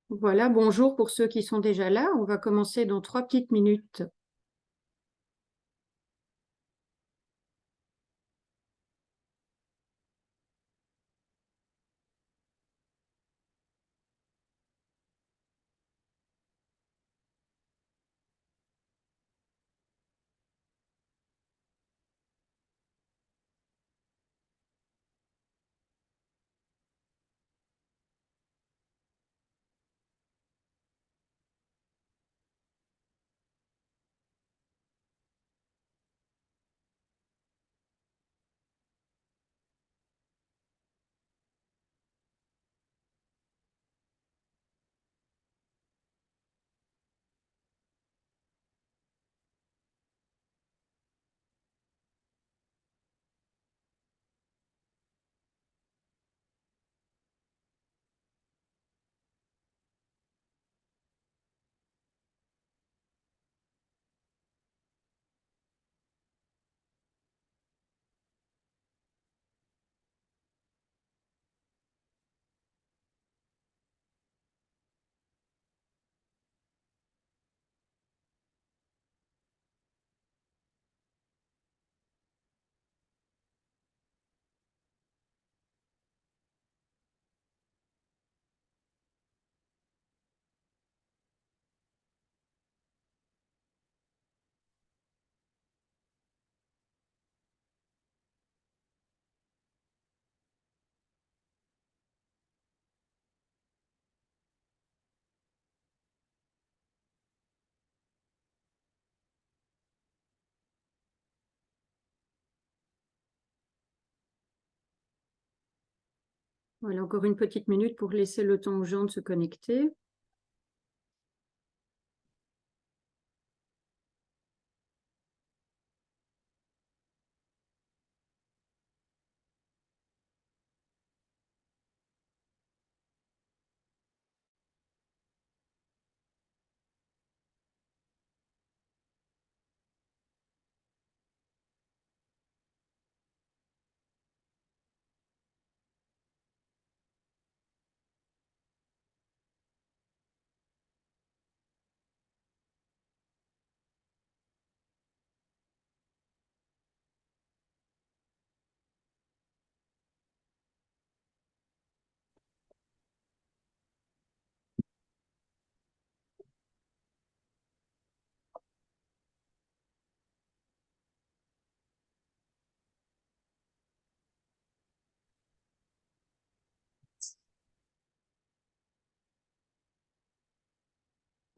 Voilà, bonjour pour ceux qui sont déjà là. On va commencer dans 3 petites minutes. Voilà, encore une petite minute pour laisser le temps aux gens de se connecter.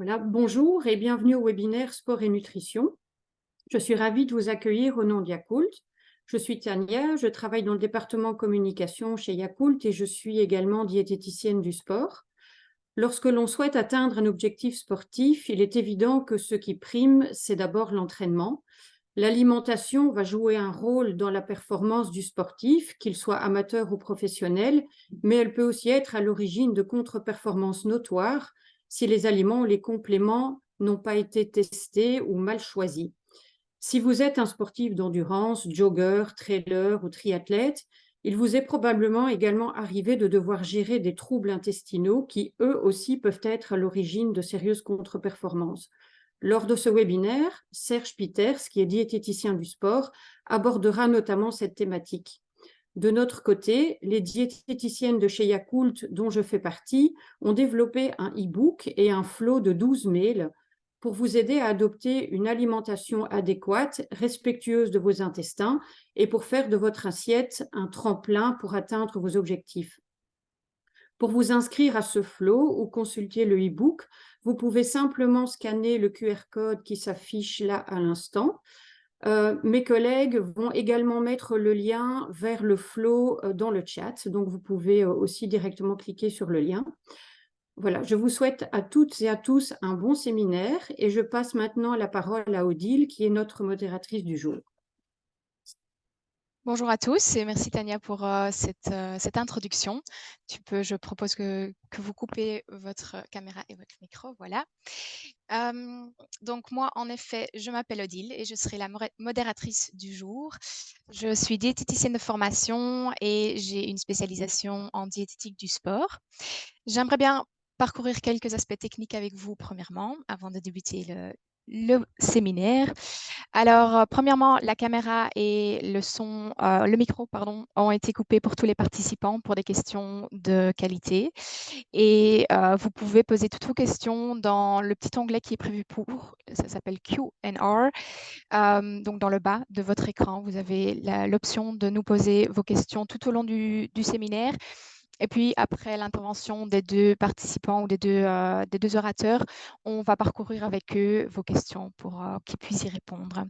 Voilà, bonjour et bienvenue au webinaire Sport et Nutrition. Je suis ravie de vous accueillir au nom de Yakult. Je suis Tania, je travaille dans le département communication chez Yakult et je suis également diététicienne du sport. Lorsque l'on souhaite atteindre un objectif sportif, il est évident que ce qui prime, c'est d'abord l'entraînement. L'alimentation va jouer un rôle dans la performance du sportif, qu'il soit amateur ou professionnel, mais elle peut aussi être à l'origine de contre-performances notoires si les aliments ou les compléments n'ont pas été testés ou mal choisis. Si vous êtes un sportif d'endurance, jogger, trailer ou triathlète, il vous est probablement également arrivé de devoir gérer des troubles intestinaux qui, eux aussi, peuvent être à l'origine de sérieuses contre-performances. Lors de ce webinaire, Serge Peters, qui est diététicien du sport, abordera notamment cette thématique. De notre côté, les diététiciennes de chez Yakult, dont je fais partie, ont développé un e-book et un flot de 12 mails pour vous aider à adopter une alimentation adéquate, respectueuse de vos intestins et pour faire de votre assiette un tremplin pour atteindre vos objectifs. Pour vous inscrire à ce flot ou consulter le e-book, vous pouvez simplement scanner le QR code qui s'affiche là à l'instant. Mes collègues vont également mettre le lien vers le flot dans le chat, donc vous pouvez aussi directement cliquer sur le lien. Voilà, je vous souhaite à toutes et à tous un bon séminaire et je passe maintenant la parole à Odile, qui est notre modératrice du jour. Bonjour à tous et merci Tania pour cette introduction. Je propose que vous coupez votre caméra et votre micro, voilà. Donc moi, en effet, je m'appelle Odile et je serai la modératrice du jour. Je suis diététicienne de formation et j'ai une spécialisation en diététique du sport. J'aimerais bien parcourir quelques aspects techniques avec vous premièrement, avant de débuter le séminaire. Alors, premièrement, la caméra et le micro, pardon, ont été coupés pour tous les participants pour des questions de qualité. Et vous pouvez poser toutes vos questions dans le petit onglet qui est prévu pour, ça s'appelle Q&R. Donc, dans le bas de votre écran, vous avez l'option de nous poser vos questions tout au long du séminaire. Et puis, après l'intervention des deux participants ou des deux orateurs, on va parcourir avec eux vos questions pour qu'ils puissent y répondre.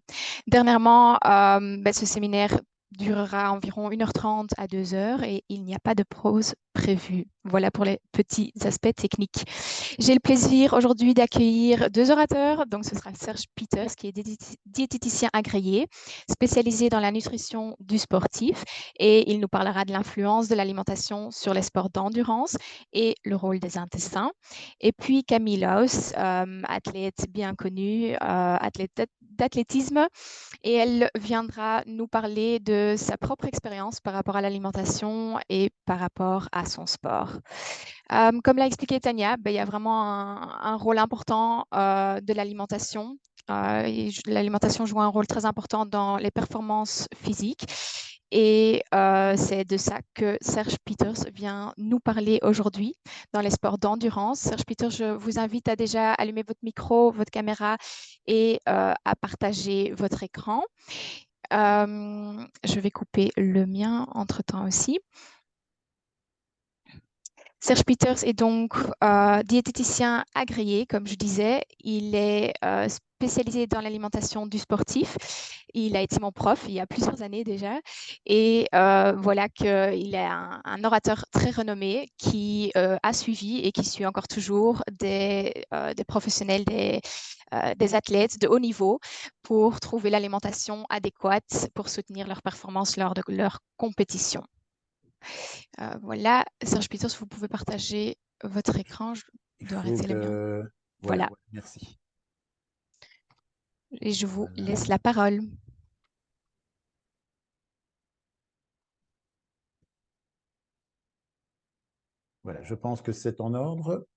Dernièrement, ce séminaire durera environ 1h30 à 2h et il n'y a pas de pause prévue. Voilà pour les petits aspects techniques. J'ai le plaisir aujourd'hui d'accueillir deux orateurs. Donc, ce sera Serge Peters, qui est diététicien agréé, spécialisé dans la nutrition du sportif. Et il nous parlera de l'influence de l'alimentation sur les sports d'endurance et le rôle des intestins. Et puis Camille Laus, athlète bien connue, athlète d'athlétisme, et elle viendra nous parler de sa propre expérience par rapport à l'alimentation et par rapport à son sport. Comme l'a expliqué Tania, il y a vraiment un rôle important de l'alimentation. L'alimentation joue un rôle très important dans les performances physiques. Et c'est de ça que Serge Peters vient nous parler aujourd'hui dans les sports d'endurance. Serge Peters, je vous invite à déjà allumer votre micro, votre caméra et à partager votre écran. Je vais couper le mien entre-temps aussi. Serge Peters est donc diététicien agréé, comme je disais. Il est spécialisé dans l'alimentation du sportif. Il a été mon prof il y a plusieurs années déjà. Et voilà qu'il est un orateur très renommé qui a suivi et qui suit encore toujours des professionnels, des athlètes de haut niveau pour trouver l'alimentation adéquate pour soutenir leur performance lors de leur compétition. Voilà, Serge Peters, vous pouvez partager votre écran. Je dois arrêter le mien. Voilà. Merci. Et je vous laisse la parole. Voilà, je pense que c'est en ordre.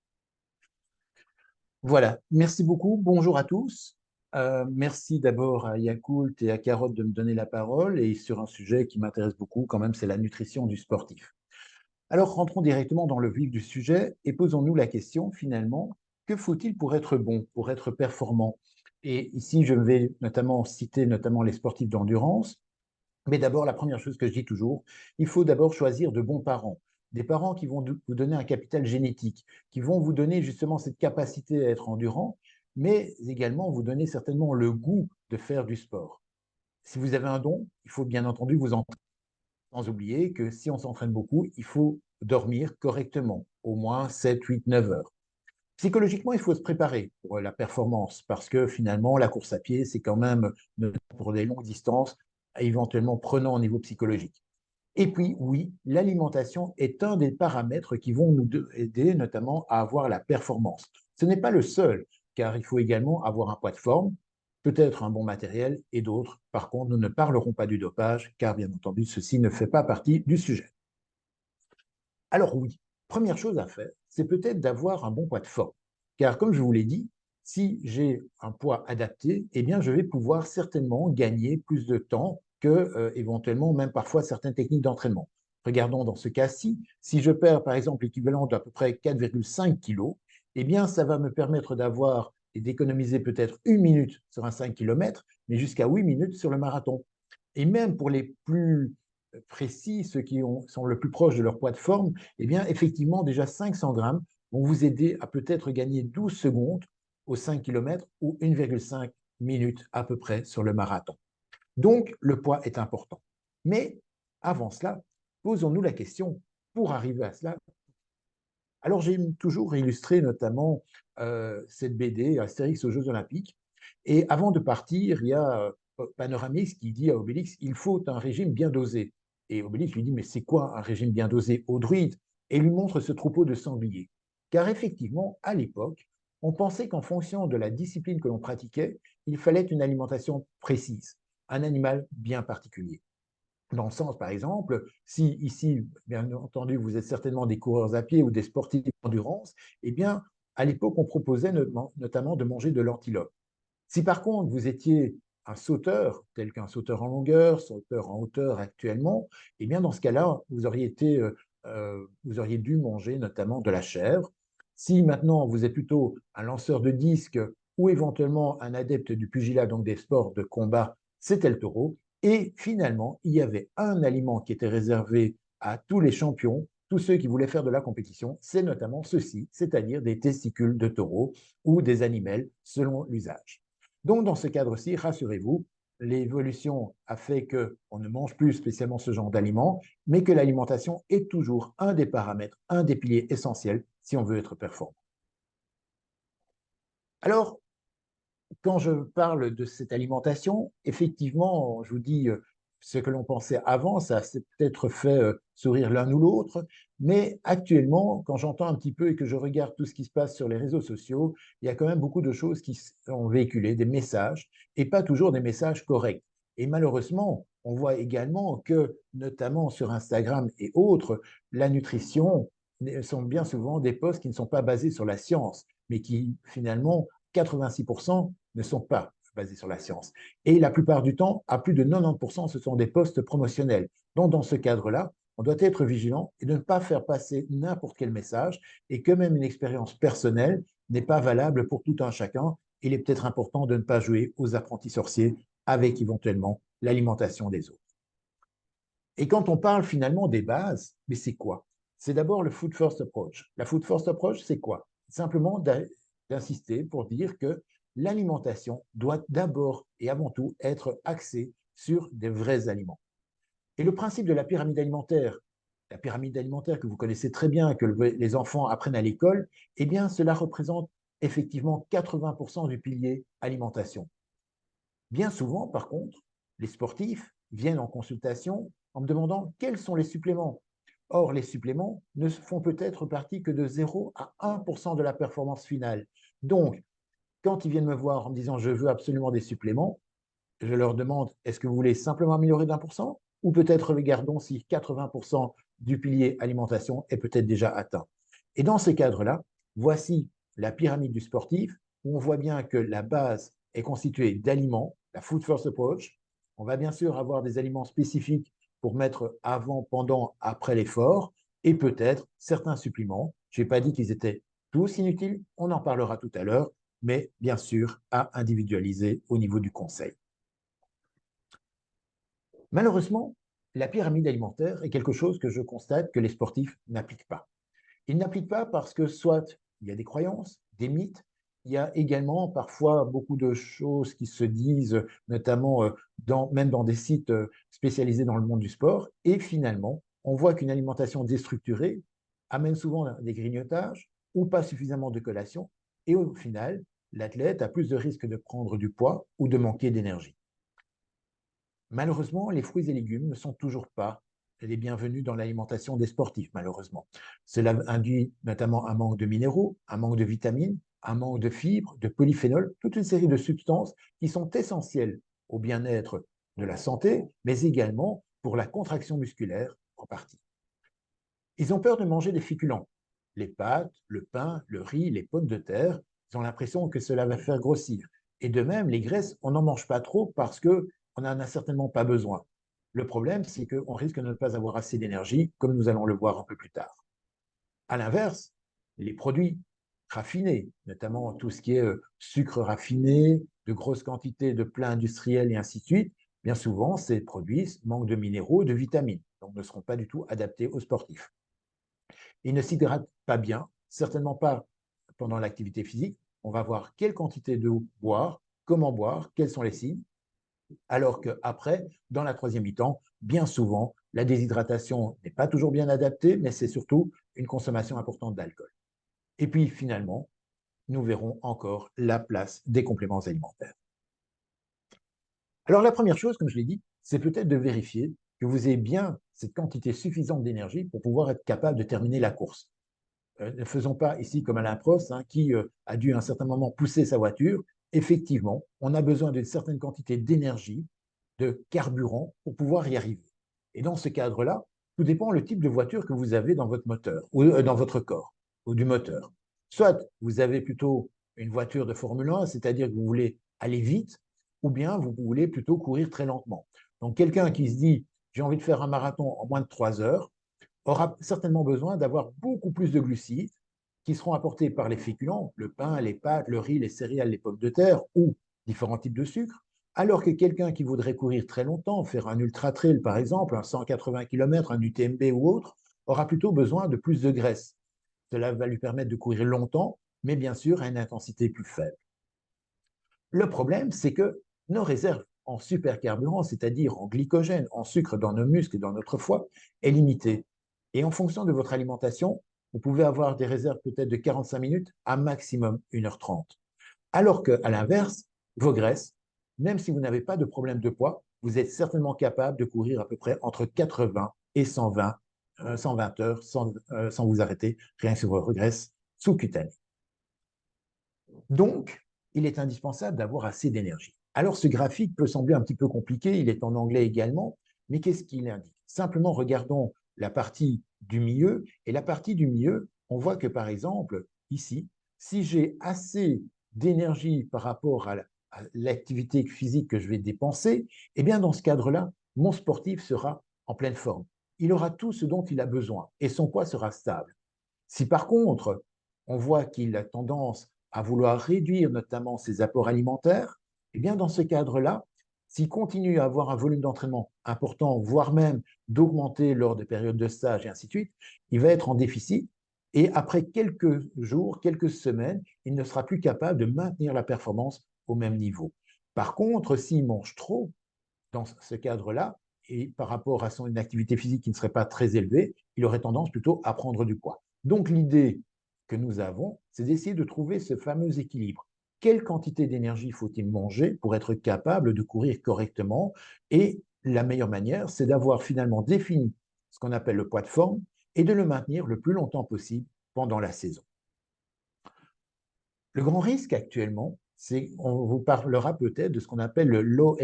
Voilà, merci beaucoup. Bonjour à tous. Merci d'abord à Yakult et à Carotte de me donner la parole et sur un sujet qui m'intéresse beaucoup quand même, c'est la nutrition du sportif. Alors, rentrons directement dans le vif du sujet et posons-nous la question finalement, que faut-il pour être bon, pour être performant? Et ici, je vais notamment citer les sportifs d'endurance. Mais d'abord, la première chose que je dis toujours, il faut d'abord choisir de bons parents. Des parents qui vont vous donner un capital génétique, qui vont vous donner justement cette capacité à être endurant, mais également vous donner certainement le goût de faire du sport. Si vous avez un don, il faut bien entendu vous entraîner. Sans oublier que si on s'entraîne beaucoup, il faut dormir correctement, au moins 7, 8, 9 heures. Psychologiquement, il faut se préparer pour la performance parce que finalement, la course à pied, c'est quand même pour des longues distances, éventuellement prenant au niveau psychologique. Et puis, oui, l'alimentation est un des paramètres qui vont nous aider notamment à avoir la performance. Ce n'est pas le seul, car il faut également avoir un poids de forme, peut-être un bon matériel et d'autres. Par contre, nous ne parlerons pas du dopage, car bien entendu, ceci ne fait pas partie du sujet. Alors oui, première chose à faire, c'est peut-être d'avoir un bon poids de forme. Car comme je vous l'ai dit, si j'ai un poids adapté, eh bien, je vais pouvoir certainement gagner plus de temps que éventuellement même parfois certaines techniques d'entraînement. Regardons dans ce cas-ci, si je perds par exemple l'équivalent d'à peu près 4,5 kg, eh bien, ça va me permettre d'avoir et d'économiser peut-être 1 minute sur un 5 km, mais jusqu'à 8 minutes sur le marathon. Et même pour les plus précis, ceux qui sont le plus proches de leur poids de forme, eh bien, effectivement, déjà 500 grammes vont vous aider à peut-être gagner 12 secondes aux 5 km ou 1,5 minutes à peu près sur le marathon. Donc, le poids est important. Mais avant cela, posons-nous la question, pour arriver à cela, alors j'ai toujours illustré notamment cette BD, Astérix aux Jeux Olympiques, et avant de partir, il y a Panoramix qui dit à Obélix, il faut un régime bien dosé. Et Obélix lui dit, mais c'est quoi un régime bien dosé au druide? Et lui montre ce troupeau de sangliers. Car effectivement, à l'époque, on pensait qu'en fonction de la discipline que l'on pratiquait, il fallait une alimentation précise, un animal bien particulier. Dans le sens, par exemple, si ici, bien entendu, vous êtes certainement des coureurs à pied ou des sportifs d'endurance, eh bien, à l'époque, on proposait notamment de manger de l'antilope. Si par contre, vous étiez un sauteur, tel qu'un sauteur en longueur, sauteur en hauteur actuellement, eh bien, dans ce cas-là, vous auriez dû manger notamment de la chèvre. Si maintenant, vous êtes plutôt un lanceur de disques ou éventuellement un adepte du pugilat, donc des sports de combat, c'était le taureau. Et finalement, il y avait un aliment qui était réservé à tous les champions, tous ceux qui voulaient faire de la compétition, c'est notamment ceci, c'est-à-dire des testicules de taureau ou des animaux selon l'usage. Donc, dans ce cadre-ci, rassurez-vous, l'évolution a fait qu'on ne mange plus spécialement ce genre d'aliments, mais que l'alimentation est toujours un des paramètres, un des piliers essentiels si on veut être performant. Alors, quand je parle de cette alimentation, effectivement, je vous dis, ce que l'on pensait avant, ça s'est peut-être fait sourire l'un ou l'autre, mais actuellement, quand j'entends un petit peu et que je regarde tout ce qui se passe sur les réseaux sociaux, il y a quand même beaucoup de choses qui sont véhiculées, des messages, et pas toujours des messages corrects. Et malheureusement, on voit également que, notamment sur Instagram et autres, la nutrition sont bien souvent des posts qui ne sont pas basés sur la science, mais qui finalement 86% ne sont pas basés sur la science. Et la plupart du temps, à plus de 90%, ce sont des postes promotionnels. Donc, dans ce cadre-là, on doit être vigilant et de ne pas faire passer n'importe quel message et que même une expérience personnelle n'est pas valable pour tout un chacun. Il est peut-être important de ne pas jouer aux apprentis sorciers avec éventuellement l'alimentation des autres. Et quand on parle finalement des bases, mais c'est quoi? C'est d'abord le Food First Approach. La Food First Approach, c'est quoi? Simplement d'insister pour dire que l'alimentation doit d'abord et avant tout être axée sur des vrais aliments. Et le principe de la pyramide alimentaire que vous connaissez très bien, que les enfants apprennent à l'école, eh bien, cela représente effectivement 80% du pilier alimentation. Bien souvent, par contre, les sportifs viennent en consultation en me demandant quels sont les suppléments. Or, les suppléments ne font peut-être partie que de 0 à 1% de la performance finale. Donc, quand ils viennent me voir en me disant je veux absolument des suppléments, je leur demande est-ce que vous voulez simplement améliorer d'1% ou peut-être regardons si 80% du pilier alimentation est peut-être déjà atteint. Et dans ces cadres-là, voici la pyramide du sportif où on voit bien que la base est constituée d'aliments, la Food First Approach. On va bien sûr avoir des aliments spécifiques pour mettre avant, pendant, après l'effort et peut-être certains suppléments. Je n'ai pas dit qu'ils étaient tous inutiles, on en parlera tout à l'heure, mais bien sûr à individualiser au niveau du conseil. Malheureusement, la pyramide alimentaire est quelque chose que je constate que les sportifs n'appliquent pas. Ils n'appliquent pas parce que soit il y a des croyances, des mythes, il y a également parfois beaucoup de choses qui se disent, notamment même dans des sites spécialisés dans le monde du sport, et finalement, on voit qu'une alimentation déstructurée amène souvent des grignotages ou pas suffisamment de collation, et au final, l'athlète a plus de risques de prendre du poids ou de manquer d'énergie. Malheureusement, les fruits et légumes ne sont toujours pas les bienvenus dans l'alimentation des sportifs, malheureusement. Cela induit notamment un manque de minéraux, un manque de vitamines, un manque de fibres, de polyphénols, toute une série de substances qui sont essentielles au bien-être de la santé, mais également pour la contraction musculaire en partie. Ils ont peur de manger des féculents, les pâtes, le pain, le riz, les pommes de terre. Ils ont l'impression que cela va faire grossir. Et de même, les graisses, on n'en mange pas trop parce qu'on n'en a certainement pas besoin. Le problème, c'est qu'on risque de ne pas avoir assez d'énergie, comme nous allons le voir un peu plus tard. À l'inverse, les produits raffinés, notamment tout ce qui est sucre raffiné, de grosses quantités de plats industriels et ainsi de suite, bien souvent, ces produits manquent de minéraux et de vitamines, donc ne seront pas du tout adaptés aux sportifs. Ils ne s'hydratent pas bien, certainement pas pendant l'activité physique. On va voir quelle quantité d'eau boire, comment boire, quels sont les signes. Alors qu'après, dans la troisième mi-temps, bien souvent, la déshydratation n'est pas toujours bien adaptée, mais c'est surtout une consommation importante d'alcool. Et puis finalement, nous verrons encore la place des compléments alimentaires. Alors la première chose, comme je l'ai dit, c'est peut-être de vérifier que vous ayez bien cette quantité suffisante d'énergie pour pouvoir être capable de terminer la course. Ne faisons pas ici comme Alain Prost, qui a dû à un certain moment pousser sa voiture. Effectivement, on a besoin d'une certaine quantité d'énergie, de carburant pour pouvoir y arriver. Et dans ce cadre-là, tout dépend le type de voiture que vous avez dans votre moteur, ou dans votre corps, ou du moteur. Soit vous avez plutôt une voiture de Formule 1, c'est-à-dire que vous voulez aller vite, ou bien vous voulez plutôt courir très lentement. Donc quelqu'un qui se dit « j'ai envie de faire un marathon en moins de 3 heures », aura certainement besoin d'avoir beaucoup plus de glucides qui seront apportés par les féculents, le pain, les pâtes, le riz, les céréales, les pommes de terre ou différents types de sucre, alors que quelqu'un qui voudrait courir très longtemps, faire un ultra-trail par exemple, un 180 km, un UTMB ou autre, aura plutôt besoin de plus de graisse. Cela va lui permettre de courir longtemps, mais bien sûr à une intensité plus faible. Le problème, c'est que nos réserves en supercarburant, c'est-à-dire en glycogène, en sucre dans nos muscles et dans notre foie, est limitée. Et en fonction de votre alimentation, vous pouvez avoir des réserves peut-être de 45 minutes à maximum 1h30. Alors qu'à l'inverse, vos graisses, même si vous n'avez pas de problème de poids, vous êtes certainement capable de courir à peu près entre 80 et 120 heures sans vous arrêter, rien que sur vos graisses sous-cutanées. Donc, il est indispensable d'avoir assez d'énergie. Alors, ce graphique peut sembler un petit peu compliqué, il est en anglais également, mais qu'est-ce qu'il indique? Simplement, regardons la partie du milieu, et la partie du milieu, on voit que, par exemple, ici, si j'ai assez d'énergie par rapport à l'activité physique que je vais dépenser, eh bien, dans ce cadre-là, mon sportif sera en pleine forme. Il aura tout ce dont il a besoin, et son poids sera stable. Si par contre, on voit qu'il a tendance à vouloir réduire notamment ses apports alimentaires, eh bien dans ce cadre-là, s'il continue à avoir un volume d'entraînement important, voire même d'augmenter lors des périodes de stage et ainsi de suite, il va être en déficit et après quelques jours, quelques semaines, il ne sera plus capable de maintenir la performance au même niveau. Par contre, s'il mange trop dans ce cadre-là, et par rapport à son activité physique qui ne serait pas très élevée, il aurait tendance plutôt à prendre du poids. Donc l'idée que nous avons, c'est d'essayer de trouver ce fameux équilibre. Quelle quantité d'énergie faut-il manger pour être capable de courir correctement? Et la meilleure manière, c'est d'avoir finalement défini ce qu'on appelle le poids de forme et de le maintenir le plus longtemps possible pendant la saison. Le grand risque actuellement, c'est qu'on vous parlera peut-être de ce qu'on appelle le Low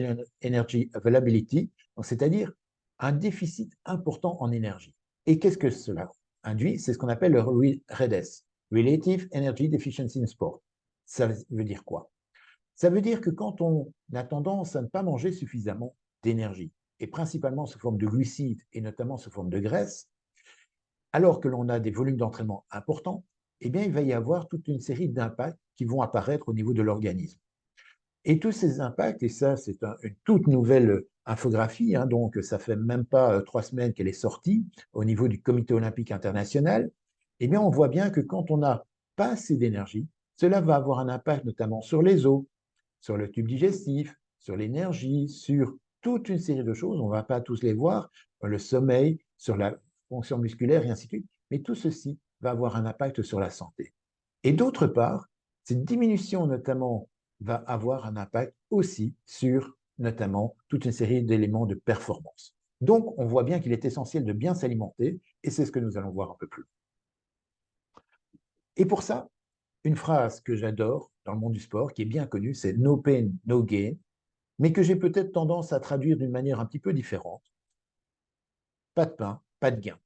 Energy Availability, c'est-à-dire un déficit important en énergie. Et qu'est-ce que cela induit? C'est ce qu'on appelle le REDS, Relative Energy Deficiency in Sport. Ça veut dire quoi? Ça veut dire que quand on a tendance à ne pas manger suffisamment d'énergie, et principalement sous forme de glucides et notamment sous forme de graisse, alors que l'on a des volumes d'entraînement importants, eh bien, il va y avoir toute une série d'impacts qui vont apparaître au niveau de l'organisme. Et tous ces impacts, et ça c'est une toute nouvelle infographie, hein, donc ça fait même pas 3 semaines qu'elle est sortie au niveau du Comité olympique international, eh bien on voit bien que quand on n'a pas assez d'énergie, cela va avoir un impact notamment sur les os, sur le tube digestif, sur l'énergie, sur toute une série de choses, on ne va pas tous les voir, le sommeil, sur la fonction musculaire et ainsi de suite, mais tout ceci va avoir un impact sur la santé. Et d'autre part, cette diminution notamment va avoir un impact aussi sur notamment toute une série d'éléments de performance. Donc, on voit bien qu'il est essentiel de bien s'alimenter et c'est ce que nous allons voir un peu plus. Et pour ça, une phrase que j'adore dans le monde du sport, qui est bien connue, c'est « no pain, no gain », mais que j'ai peut-être tendance à traduire d'une manière un petit peu différente. Pas de pain, pas de gain.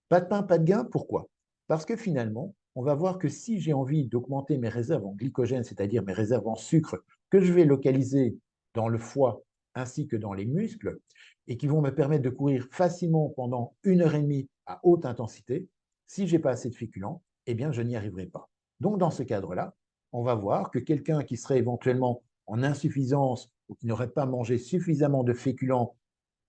Pas de pain, pas de gain, pourquoi? Parce que finalement, on va voir que si j'ai envie d'augmenter mes réserves en glycogène, c'est-à-dire mes réserves en sucre, que je vais localiser dans le foie ainsi que dans les muscles, et qui vont me permettre de courir facilement pendant 1h30 à haute intensité, si je n'ai pas assez de féculents, eh bien, je n'y arriverai pas. Donc, dans ce cadre-là, on va voir que quelqu'un qui serait éventuellement en insuffisance ou qui n'aurait pas mangé suffisamment de féculents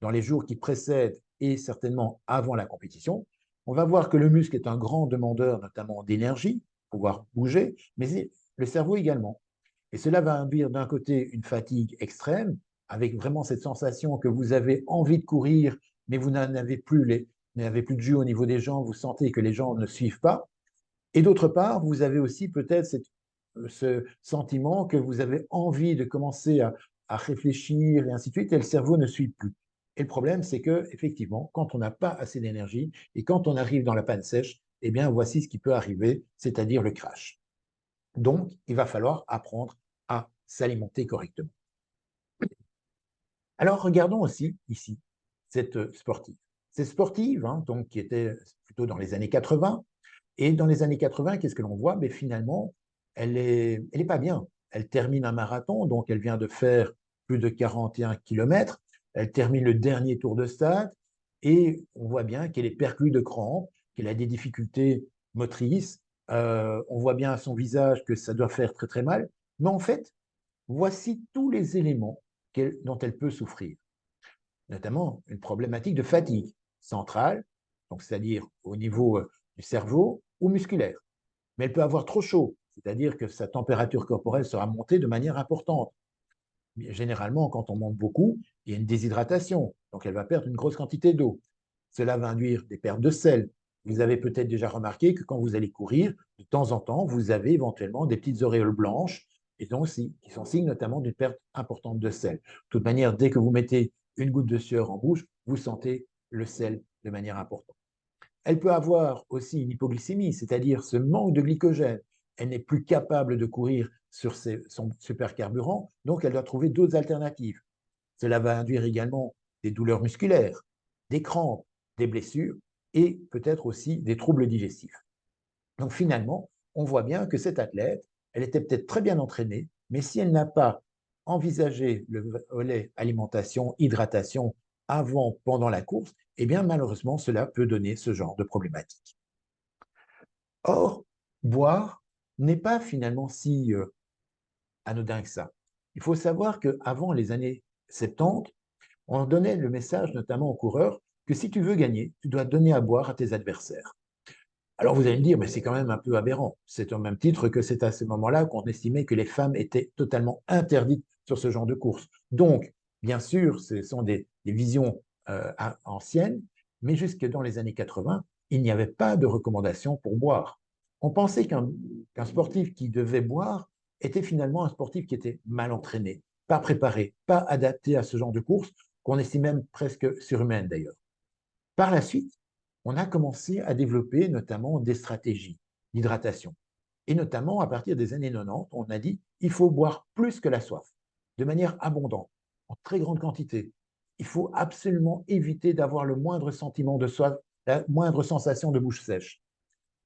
dans les jours qui précèdent et certainement avant la compétition, on va voir que le muscle est un grand demandeur notamment d'énergie, pouvoir bouger, mais le cerveau également. Et cela va induire d'un côté une fatigue extrême, avec vraiment cette sensation que vous avez envie de courir, mais vous n'avez plus de jus au niveau des jambes, vous sentez que les jambes ne suivent pas. Et d'autre part, vous avez aussi peut-être ce sentiment que vous avez envie de commencer à réfléchir et ainsi de suite, et le cerveau ne suit plus. Et le problème, c'est que effectivement, quand on n'a pas assez d'énergie et quand on arrive dans la panne sèche, eh bien, voici ce qui peut arriver, c'est-à-dire le crash. Donc, il va falloir apprendre à s'alimenter correctement. Alors, regardons aussi ici cette sportive. C'est sportive, hein, donc qui était plutôt dans les années 80. Et dans les années 80, qu'est-ce que l'on voit? Mais finalement, elle est pas bien. Elle termine un marathon, donc elle vient de faire plus de 41 kilomètres. Elle termine le dernier tour de stade et on voit bien qu'elle est perclue de crampes, qu'elle a des difficultés motrices. On voit bien à son visage que ça doit faire très très mal. Mais en fait, voici tous les éléments dont elle peut souffrir, notamment une problématique de fatigue centrale, donc c'est-à-dire au niveau du cerveau ou musculaire. Mais elle peut avoir trop chaud, c'est-à-dire que sa température corporelle sera montée de manière importante. Généralement, quand on monte beaucoup, il y a une déshydratation, donc elle va perdre une grosse quantité d'eau. Cela va induire des pertes de sel. Vous avez peut-être déjà remarqué que quand vous allez courir, de temps en temps, vous avez éventuellement des petites auréoles blanches, et donc qui sont signes notamment d'une perte importante de sel. De toute manière, dès que vous mettez une goutte de sueur en bouche, vous sentez le sel de manière importante. Elle peut avoir aussi une hypoglycémie, c'est-à-dire ce manque de glycogène. Elle n'est plus capable de courir sur son supercarburant, donc elle doit trouver d'autres alternatives. Cela va induire également des douleurs musculaires, des crampes, des blessures et peut-être aussi des troubles digestifs. Donc finalement, on voit bien que cette athlète, elle était peut-être très bien entraînée, mais si elle n'a pas envisagé le volet alimentation, hydratation avant, pendant la course, eh bien malheureusement, cela peut donner ce genre de problématique. Or, boire n'est pas finalement si anodin que ça. Il faut savoir qu'avant les années 70, on donnait le message notamment aux coureurs que si tu veux gagner, tu dois donner à boire à tes adversaires. Alors vous allez me dire, mais c'est quand même un peu aberrant. C'est au même titre que c'est à ce moment-là qu'on estimait que les femmes étaient totalement interdites sur ce genre de course. Donc, bien sûr, ce sont des visions anciennes, mais jusque dans les années 80, il n'y avait pas de recommandation pour boire. On pensait qu'un sportif qui devait boire était finalement un sportif qui était mal entraîné, pas préparé, pas adapté à ce genre de course, qu'on estime même presque surhumaine d'ailleurs. Par la suite, on a commencé à développer notamment des stratégies d'hydratation. Et notamment à partir des années 90, on a dit il faut boire plus que la soif, de manière abondante, en très grande quantité. Il faut absolument éviter d'avoir le moindre sentiment de soif, la moindre sensation de bouche sèche.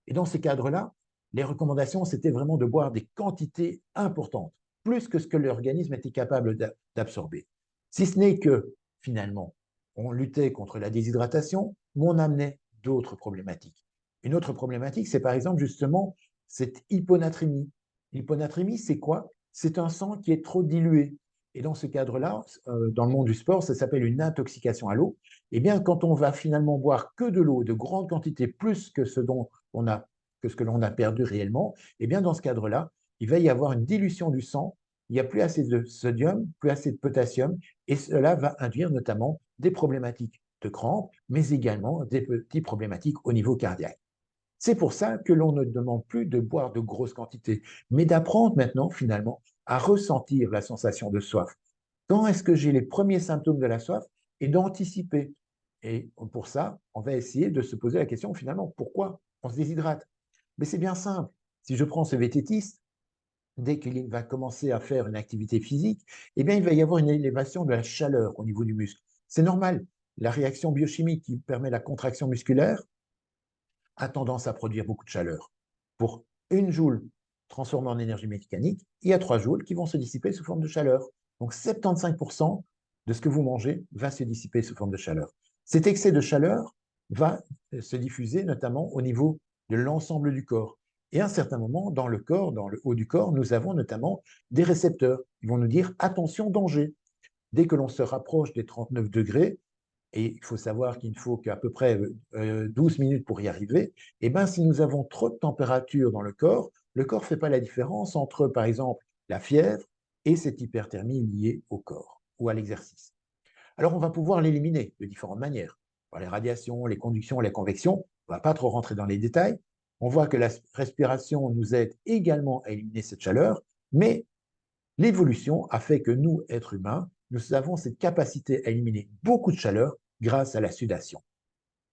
Et dans ces cadres-là, les recommandations, c'était vraiment de boire des quantités importantes, plus que ce que l'organisme était capable d'absorber. Si ce n'est que, finalement, on luttait contre la déshydratation, mais on amenait d'autres problématiques. Une autre problématique, c'est par exemple justement cette hyponatrémie. L'hyponatrémie, c'est quoi? C'est un sang qui est trop dilué. Et dans ce cadre-là, dans le monde du sport, ça s'appelle une intoxication à l'eau. Eh bien, quand on va finalement boire que de l'eau, de grandes quantités, plus que ce que l'on a perdu réellement, eh bien, dans ce cadre-là, il va y avoir une dilution du sang. Il n'y a plus assez de sodium, plus assez de potassium, et cela va induire notamment des problématiques de crampes, mais également des petites problématiques au niveau cardiaque. C'est pour ça que l'on ne demande plus de boire de grosses quantités, mais d'apprendre maintenant, finalement, à ressentir la sensation de soif. Quand est-ce que j'ai les premiers symptômes de la soif et d'anticiper. Et pour ça, on va essayer de se poser la question, finalement, pourquoi on se déshydrate? Mais c'est bien simple. Si je prends ce vététiste, dès qu'il va commencer à faire une activité physique, eh bien, il va y avoir une élévation de la chaleur au niveau du muscle. C'est normal. La réaction biochimique qui permet la contraction musculaire a tendance à produire beaucoup de chaleur. Pour une joule transformée en énergie mécanique, il y a 3 joules qui vont se dissiper sous forme de chaleur. Donc 75% de ce que vous mangez va se dissiper sous forme de chaleur. Cet excès de chaleur va se diffuser notamment au niveau de l'ensemble du corps. Et à un certain moment, dans le corps, dans le haut du corps, nous avons notamment des récepteurs. Ils vont nous dire attention, danger. Dès que l'on se rapproche des 39 degrés, et il faut savoir qu'il ne faut qu'à peu près 12 minutes pour y arriver, et bien si nous avons trop de température dans le corps ne fait pas la différence entre, par exemple, la fièvre et cette hyperthermie liée au corps ou à l'exercice. Alors on va pouvoir l'éliminer de différentes manières, par les radiations, les conductions, les convections, on ne va pas trop rentrer dans les détails. On voit que la respiration nous aide également à éliminer cette chaleur, mais l'évolution a fait que nous, êtres humains, nous avons cette capacité à éliminer beaucoup de chaleur grâce à la sudation.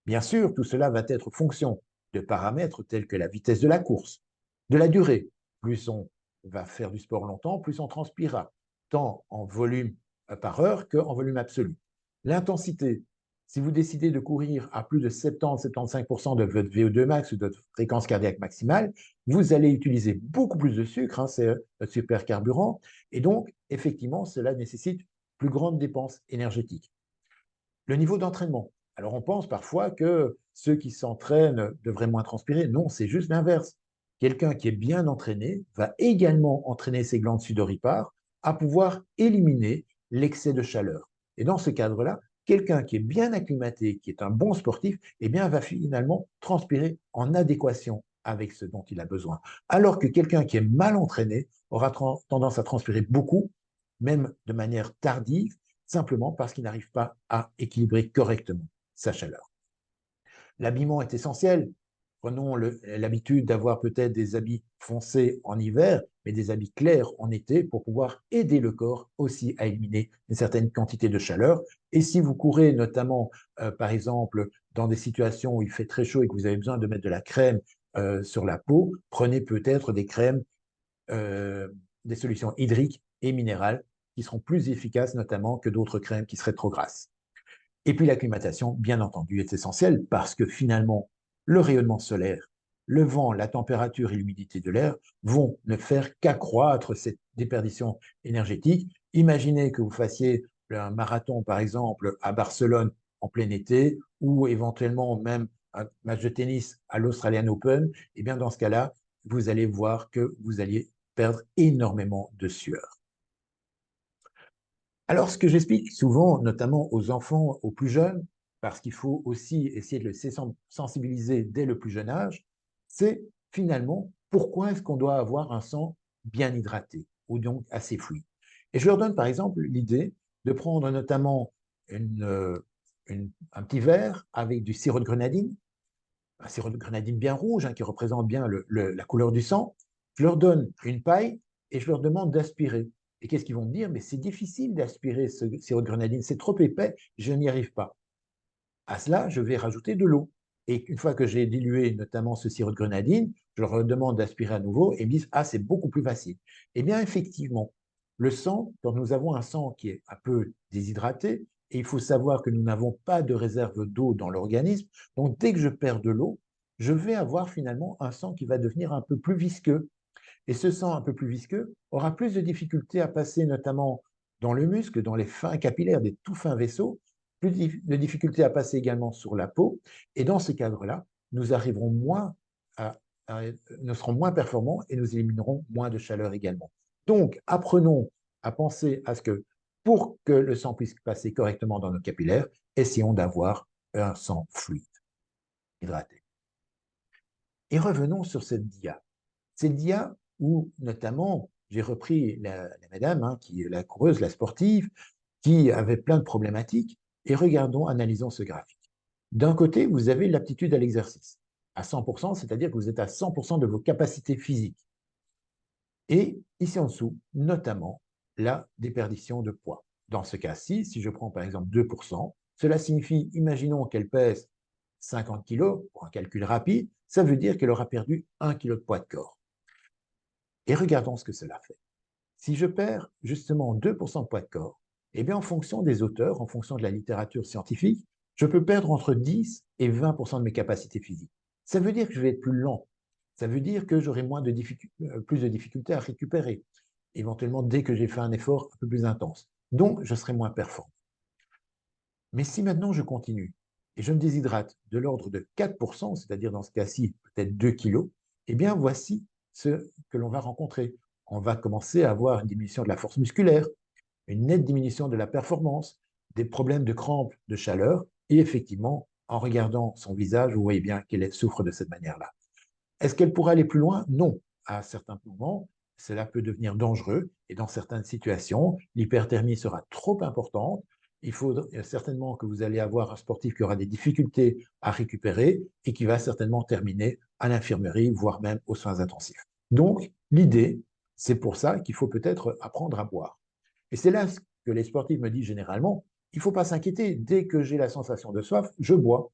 Bien sûr, tout cela va être fonction de paramètres tels que la vitesse de la course, de la durée. Plus on va faire du sport longtemps, plus on transpirera, tant en volume par heure qu'en volume absolu. L'intensité, Si vous décidez de courir à plus de 70-75% de votre VO2 max ou de votre fréquence cardiaque maximale, vous allez utiliser beaucoup plus de sucre, hein, c'est notre supercarburant, et donc, effectivement, cela nécessite plus grande dépense énergétique. Le niveau d'entraînement. Alors, on pense parfois que ceux qui s'entraînent devraient moins transpirer. Non, c'est juste l'inverse. Quelqu'un qui est bien entraîné va également entraîner ses glandes sudoripares à pouvoir éliminer l'excès de chaleur. Et dans ce cadre-là, quelqu'un qui est bien acclimaté, qui est un bon sportif, eh bien, va finalement transpirer en adéquation avec ce dont il a besoin. Alors que quelqu'un qui est mal entraîné aura tendance à transpirer beaucoup, même de manière tardive, simplement parce qu'il n'arrive pas à équilibrer correctement sa chaleur. L'habillement est essentiel. Prenons l'habitude d'avoir peut-être des habits foncés en hiver, mais des habits clairs en été pour pouvoir aider le corps aussi à éliminer une certaine quantité de chaleur. Et si vous courez notamment, par exemple, dans des situations où il fait très chaud et que vous avez besoin de mettre de la crème sur la peau, prenez peut-être des crèmes, des solutions hydriques et minérales qui seront plus efficaces notamment que d'autres crèmes qui seraient trop grasses. Et puis l'acclimatation, bien entendu, est essentielle parce que finalement, le rayonnement solaire, le vent, la température et l'humidité de l'air vont ne faire qu'accroître cette déperdition énergétique. Imaginez que vous fassiez un marathon, par exemple, à Barcelone en plein été ou éventuellement même un match de tennis à l'Australian Open. Et bien dans ce cas-là, vous allez voir que vous alliez perdre énormément de sueur. Alors, ce que j'explique souvent, notamment aux enfants, aux plus jeunes, parce qu'il faut aussi essayer de les sensibiliser dès le plus jeune âge, c'est finalement pourquoi est-ce qu'on doit avoir un sang bien hydraté ou donc assez fluide. Et je leur donne par exemple l'idée de prendre notamment un petit verre avec du sirop de grenadine, un sirop de grenadine bien rouge hein, qui représente bien la couleur du sang. Je leur donne une paille et je leur demande d'aspirer. Et qu'est-ce qu'ils vont me dire? Mais c'est difficile d'aspirer ce sirop de grenadine, c'est trop épais, je n'y arrive pas. À cela, je vais rajouter de l'eau. Et une fois que j'ai dilué notamment ce sirop de grenadine, je leur demande d'aspirer à nouveau et ils me disent ah, c'est beaucoup plus facile. Eh bien, effectivement, le sang, quand nous avons un sang qui est un peu déshydraté, et il faut savoir que nous n'avons pas de réserve d'eau dans l'organisme, donc dès que je perds de l'eau, je vais avoir finalement un sang qui va devenir un peu plus visqueux. Et ce sang un peu plus visqueux aura plus de difficultés à passer notamment dans le muscle, dans les fins capillaires, des tout fins vaisseaux, plus de difficultés à passer également sur la peau. Et dans ce cadre-là, nous arriverons nous serons moins performants et nous éliminerons moins de chaleur également. Donc, apprenons à penser à ce que pour que le sang puisse passer correctement dans nos capillaires, essayons d'avoir un sang fluide, hydraté. Et revenons sur cette dia. Cette dia où, notamment, j'ai repris la madame, hein, qui est la coureuse, la sportive, qui avait plein de problématiques, et regardons, analysons ce graphique. D'un côté, vous avez l'aptitude à l'exercice, à 100%, c'est-à-dire que vous êtes à 100% de vos capacités physiques. Et ici en dessous, notamment, la déperdition de poids. Dans ce cas-ci, si je prends par exemple 2%, cela signifie, imaginons qu'elle pèse 50 kg, pour un calcul rapide, ça veut dire qu'elle aura perdu 1 kg de poids de corps. Et regardons ce que cela fait. Si je perds justement 2% de poids de corps, eh bien en fonction des auteurs, en fonction de la littérature scientifique, je peux perdre entre 10 et 20% de mes capacités physiques. Ça veut dire que je vais être plus lent. Ça veut dire que j'aurai plus de difficultés à récupérer, éventuellement dès que j'ai fait un effort un peu plus intense. Donc, je serai moins performant. Mais si maintenant je continue et je me déshydrate de l'ordre de 4%, c'est-à-dire dans ce cas-ci peut-être 2 kg, eh bien voici ce que l'on va rencontrer. On va commencer à avoir une diminution de la force musculaire, une nette diminution de la performance, des problèmes de crampes, de chaleur, et effectivement, en regardant son visage, vous voyez bien qu'elle souffre de cette manière-là. Est-ce qu'elle pourra aller plus loin? Non. À certains moments, cela peut devenir dangereux, et dans certaines situations, l'hyperthermie sera trop importante. Il faut certainement que vous allez avoir un sportif qui aura des difficultés à récupérer et qui va certainement terminer à l'infirmerie, voire même aux soins intensifs. Donc, l'idée, c'est pour ça qu'il faut peut-être apprendre à boire. Et c'est là que les sportifs me disent généralement, il ne faut pas s'inquiéter, dès que j'ai la sensation de soif, je bois.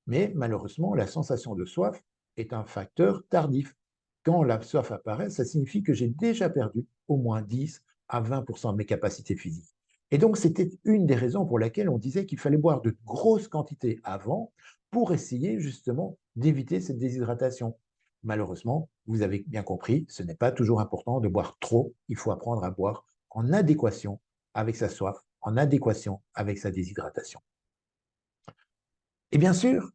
Mais malheureusement, la sensation de soif est un facteur tardif. Quand la soif apparaît, ça signifie que j'ai déjà perdu au moins 10 à 20% de mes capacités physiques. Et donc, c'était une des raisons pour laquelle on disait qu'il fallait boire de grosses quantités avant pour essayer justement d'éviter cette déshydratation. Malheureusement, vous avez bien compris, ce n'est pas toujours important de boire trop, il faut apprendre à boire en adéquation avec sa soif, en adéquation avec sa déshydratation. Et bien sûr,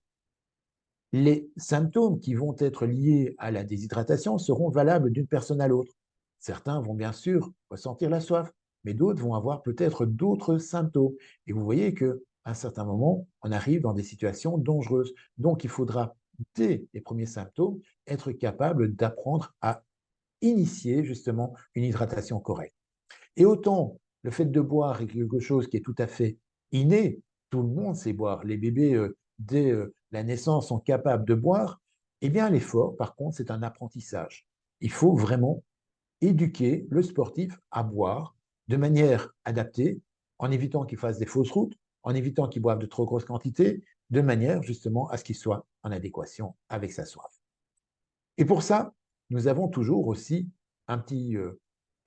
les symptômes qui vont être liés à la déshydratation seront valables d'une personne à l'autre. Certains vont bien sûr ressentir la soif, mais d'autres vont avoir peut-être d'autres symptômes. Et vous voyez qu'à un certain moment, on arrive dans des situations dangereuses. Donc, il faudra, dès les premiers symptômes, être capable d'apprendre à initier justement une hydratation correcte. Et autant le fait de boire est quelque chose qui est tout à fait inné, tout le monde sait boire, les bébés dès la naissance sont capables de boire, eh bien l'effort, par contre, c'est un apprentissage. Il faut vraiment éduquer le sportif à boire de manière adaptée, en évitant qu'il fasse des fausses routes, en évitant qu'il boive de trop grosses quantités, de manière justement à ce qu'il soit en adéquation avec sa soif. Et pour ça, nous avons toujours aussi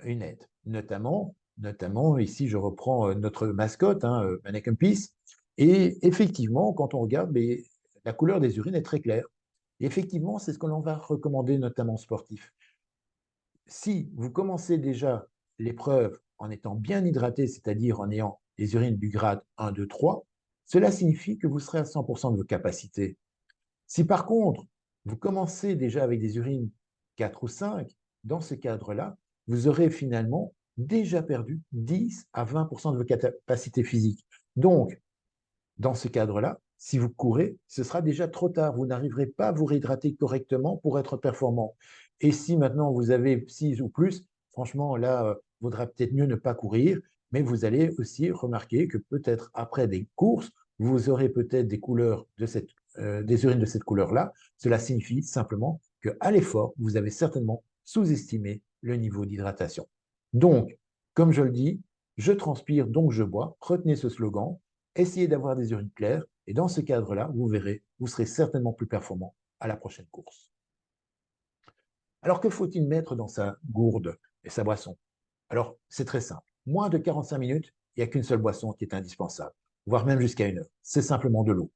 une aide, notamment ici je reprends notre mascotte, Mannequin Peace, et effectivement, quand on regarde, mais, la couleur des urines est très claire. Et effectivement, c'est ce que l'on va recommander notamment aux sportifs. Si vous commencez déjà l'épreuve en étant bien hydraté, c'est-à-dire en ayant des urines du grade 1, 2, 3, cela signifie que vous serez à 100% de vos capacités. Si par contre, vous commencez déjà avec des urines 4 ou 5, dans ce cadre-là, vous aurez finalement déjà perdu 10 à 20% de vos capacités physiques. Donc, dans ce cadre-là, si vous courez, ce sera déjà trop tard. Vous n'arriverez pas à vous réhydrater correctement pour être performant. Et si maintenant vous avez 6 ou plus, franchement, là, il vaudra peut-être mieux ne pas courir, mais vous allez aussi remarquer que peut-être après des courses, vous aurez peut-être des des urines de cette couleur-là. Cela signifie simplement qu'à l'effort, vous avez certainement sous-estimé le niveau d'hydratation. Donc, comme je le dis, je transpire, donc je bois. Retenez ce slogan. Essayez d'avoir des urines claires et dans ce cadre-là, vous verrez, vous serez certainement plus performant à la prochaine course. Alors, que faut-il mettre dans sa gourde et sa boisson? Alors, c'est très simple. Moins de 45 minutes, il n'y a qu'une seule boisson qui est indispensable, voire même jusqu'à 1 heure. C'est simplement de l'eau.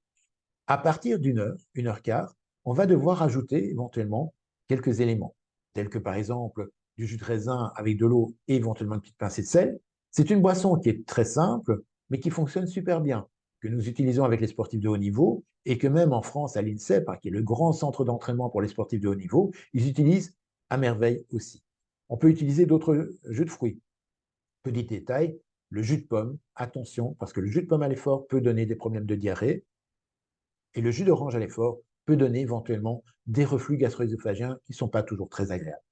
À partir d'1 heure, 1 heure quart, on va devoir ajouter éventuellement quelques éléments, tels que par exemple du jus de raisin avec de l'eau et éventuellement une petite pincée de sel. C'est une boisson qui est très simple, mais qui fonctionne super bien, que nous utilisons avec les sportifs de haut niveau et que même en France, à l'INSEP, qui est le grand centre d'entraînement pour les sportifs de haut niveau, ils utilisent à merveille aussi. On peut utiliser d'autres jus de fruits. Petit détail, le jus de pomme, attention, parce que le jus de pomme à l'effort peut donner des problèmes de diarrhée, et le jus d'orange à l'effort peut donner éventuellement des reflux gastro-œsophagiens qui ne sont pas toujours très agréables.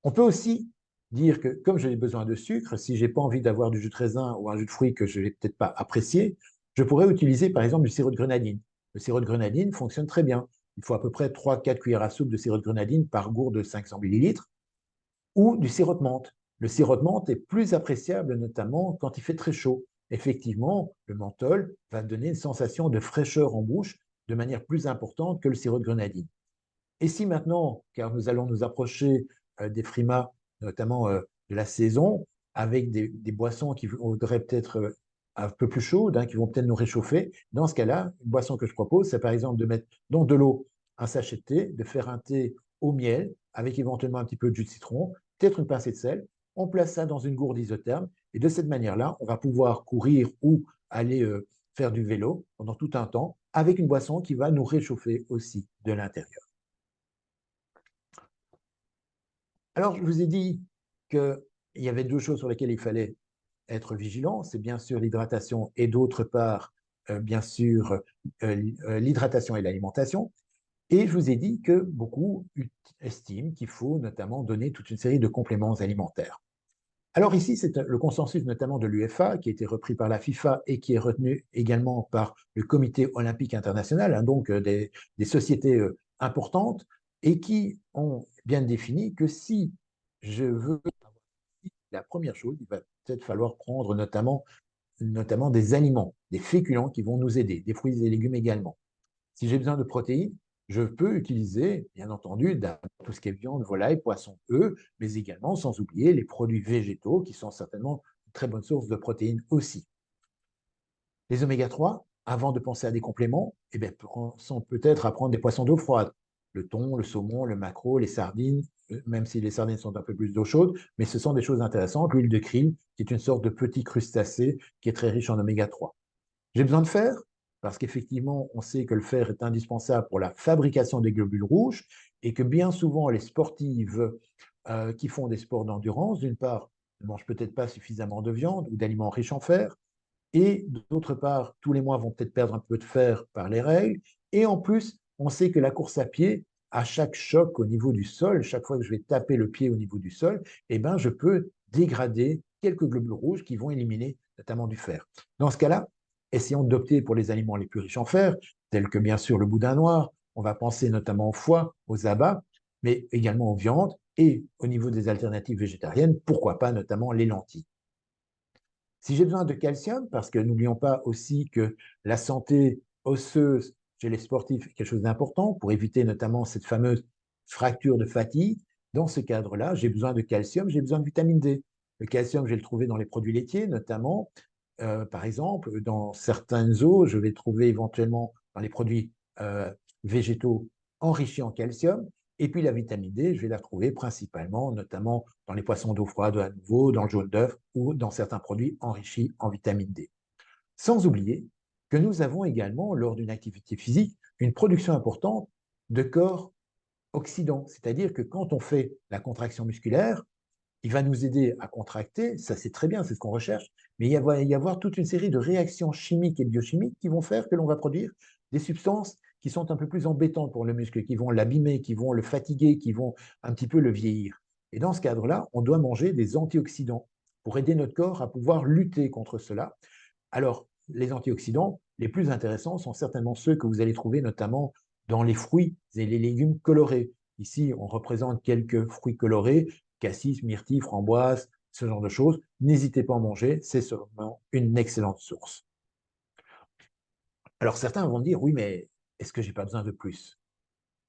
On peut aussi dire que comme j'ai besoin de sucre, si je n'ai pas envie d'avoir du jus de raisin ou un jus de fruits que je ne vais peut-être pas apprécier, je pourrais utiliser par exemple du sirop de grenadine. Le sirop de grenadine fonctionne très bien. Il faut à peu près 3-4 cuillères à soupe de sirop de grenadine par gourde de 500 ml ou du sirop de menthe. Le sirop de menthe est plus appréciable notamment quand il fait très chaud. Effectivement, le menthol va donner une sensation de fraîcheur en bouche de manière plus importante que le sirop de grenadine. Et si maintenant, car nous allons nous approcher des frimas, notamment de la saison, avec des boissons qui voudraient peut-être un peu plus chaudes, qui vont peut-être nous réchauffer, dans ce cas-là, une boisson que je propose, c'est par exemple de mettre dans de l'eau un sachet de thé, de faire un thé au miel, avec éventuellement un petit peu de jus de citron, peut-être une pincée de sel. On place ça dans une gourde isotherme, et de cette manière-là, on va pouvoir courir ou aller faire du vélo pendant tout un temps, avec une boisson qui va nous réchauffer aussi de l'intérieur. Alors, je vous ai dit qu'il y avait 2 choses sur lesquelles il fallait être vigilant, c'est bien sûr l'hydratation et d'autre part, bien sûr, l'hydratation et l'alimentation. Et je vous ai dit que beaucoup estiment qu'il faut notamment donner toute une série de compléments alimentaires. Alors ici, c'est le consensus notamment de l'UEFA, qui a été repris par la FIFA et qui est retenu également par le Comité olympique international, donc des sociétés importantes, et qui ont bien défini que si je veux, la première chose, il va peut-être falloir prendre notamment des aliments, des féculents qui vont nous aider, des fruits et légumes également. Si j'ai besoin de protéines, je peux utiliser, bien entendu, tout ce qui est viande, volaille, poisson, œufs, mais également, sans oublier, les produits végétaux qui sont certainement très bonne source de protéines aussi. Les oméga 3, avant de penser à des compléments, eh bien, pensons peut-être à prendre des poissons d'eau froide. Le thon, le saumon, le maquereau, les sardines, même si les sardines sont un peu plus d'eau chaude, mais ce sont des choses intéressantes. L'huile de krill, qui est une sorte de petit crustacé qui est très riche en oméga 3. J'ai besoin de fer parce qu'effectivement, on sait que le fer est indispensable pour la fabrication des globules rouges et que bien souvent, les sportives qui font des sports d'endurance, d'une part, ne mangent peut-être pas suffisamment de viande ou d'aliments riches en fer, et d'autre part, tous les mois vont peut-être perdre un peu de fer par les règles. Et en plus, on sait que la course à pied, à chaque choc au niveau du sol, chaque fois que je vais taper le pied au niveau du sol, eh ben, je peux dégrader quelques globules rouges qui vont éliminer notamment du fer. Dans ce cas-là, essayons d'opter pour les aliments les plus riches en fer, tels que bien sûr le boudin noir. On va penser notamment au foie, aux abats, mais également aux viandes. Et au niveau des alternatives végétariennes, pourquoi pas notamment les lentilles. Si j'ai besoin de calcium, parce que n'oublions pas aussi que la santé osseuse chez les sportifs est quelque chose d'important pour éviter notamment cette fameuse fracture de fatigue, dans ce cadre-là, j'ai besoin de calcium, j'ai besoin de vitamine D. Le calcium, je vais le trouver dans les produits laitiers, notamment, par exemple, dans certaines eaux, je vais le trouver éventuellement dans les produits végétaux enrichis en calcium. Et puis la vitamine D, je vais la trouver principalement, notamment dans les poissons d'eau froide à nouveau, dans le jaune d'œuf ou dans certains produits enrichis en vitamine D. Sans oublier que nous avons également, lors d'une activité physique, une production importante de corps oxydants. C'est-à-dire que quand on fait la contraction musculaire, il va nous aider à contracter, ça c'est très bien, c'est ce qu'on recherche, mais il va y avoir toute une série de réactions chimiques et biochimiques qui vont faire que l'on va produire des substances qui sont un peu plus embêtantes pour le muscle, qui vont l'abîmer, qui vont le fatiguer, qui vont un petit peu le vieillir. Et dans ce cadre-là, on doit manger des antioxydants pour aider notre corps à pouvoir lutter contre cela. Alors, les antioxydants les plus intéressants sont certainement ceux que vous allez trouver notamment dans les fruits et les légumes colorés. Ici, on représente quelques fruits colorés, cassis, myrtille, framboise, ce genre de choses. N'hésitez pas à en manger, c'est sûrement une excellente source. Alors certains vont me dire, oui, mais est-ce que j'ai pas besoin de plus?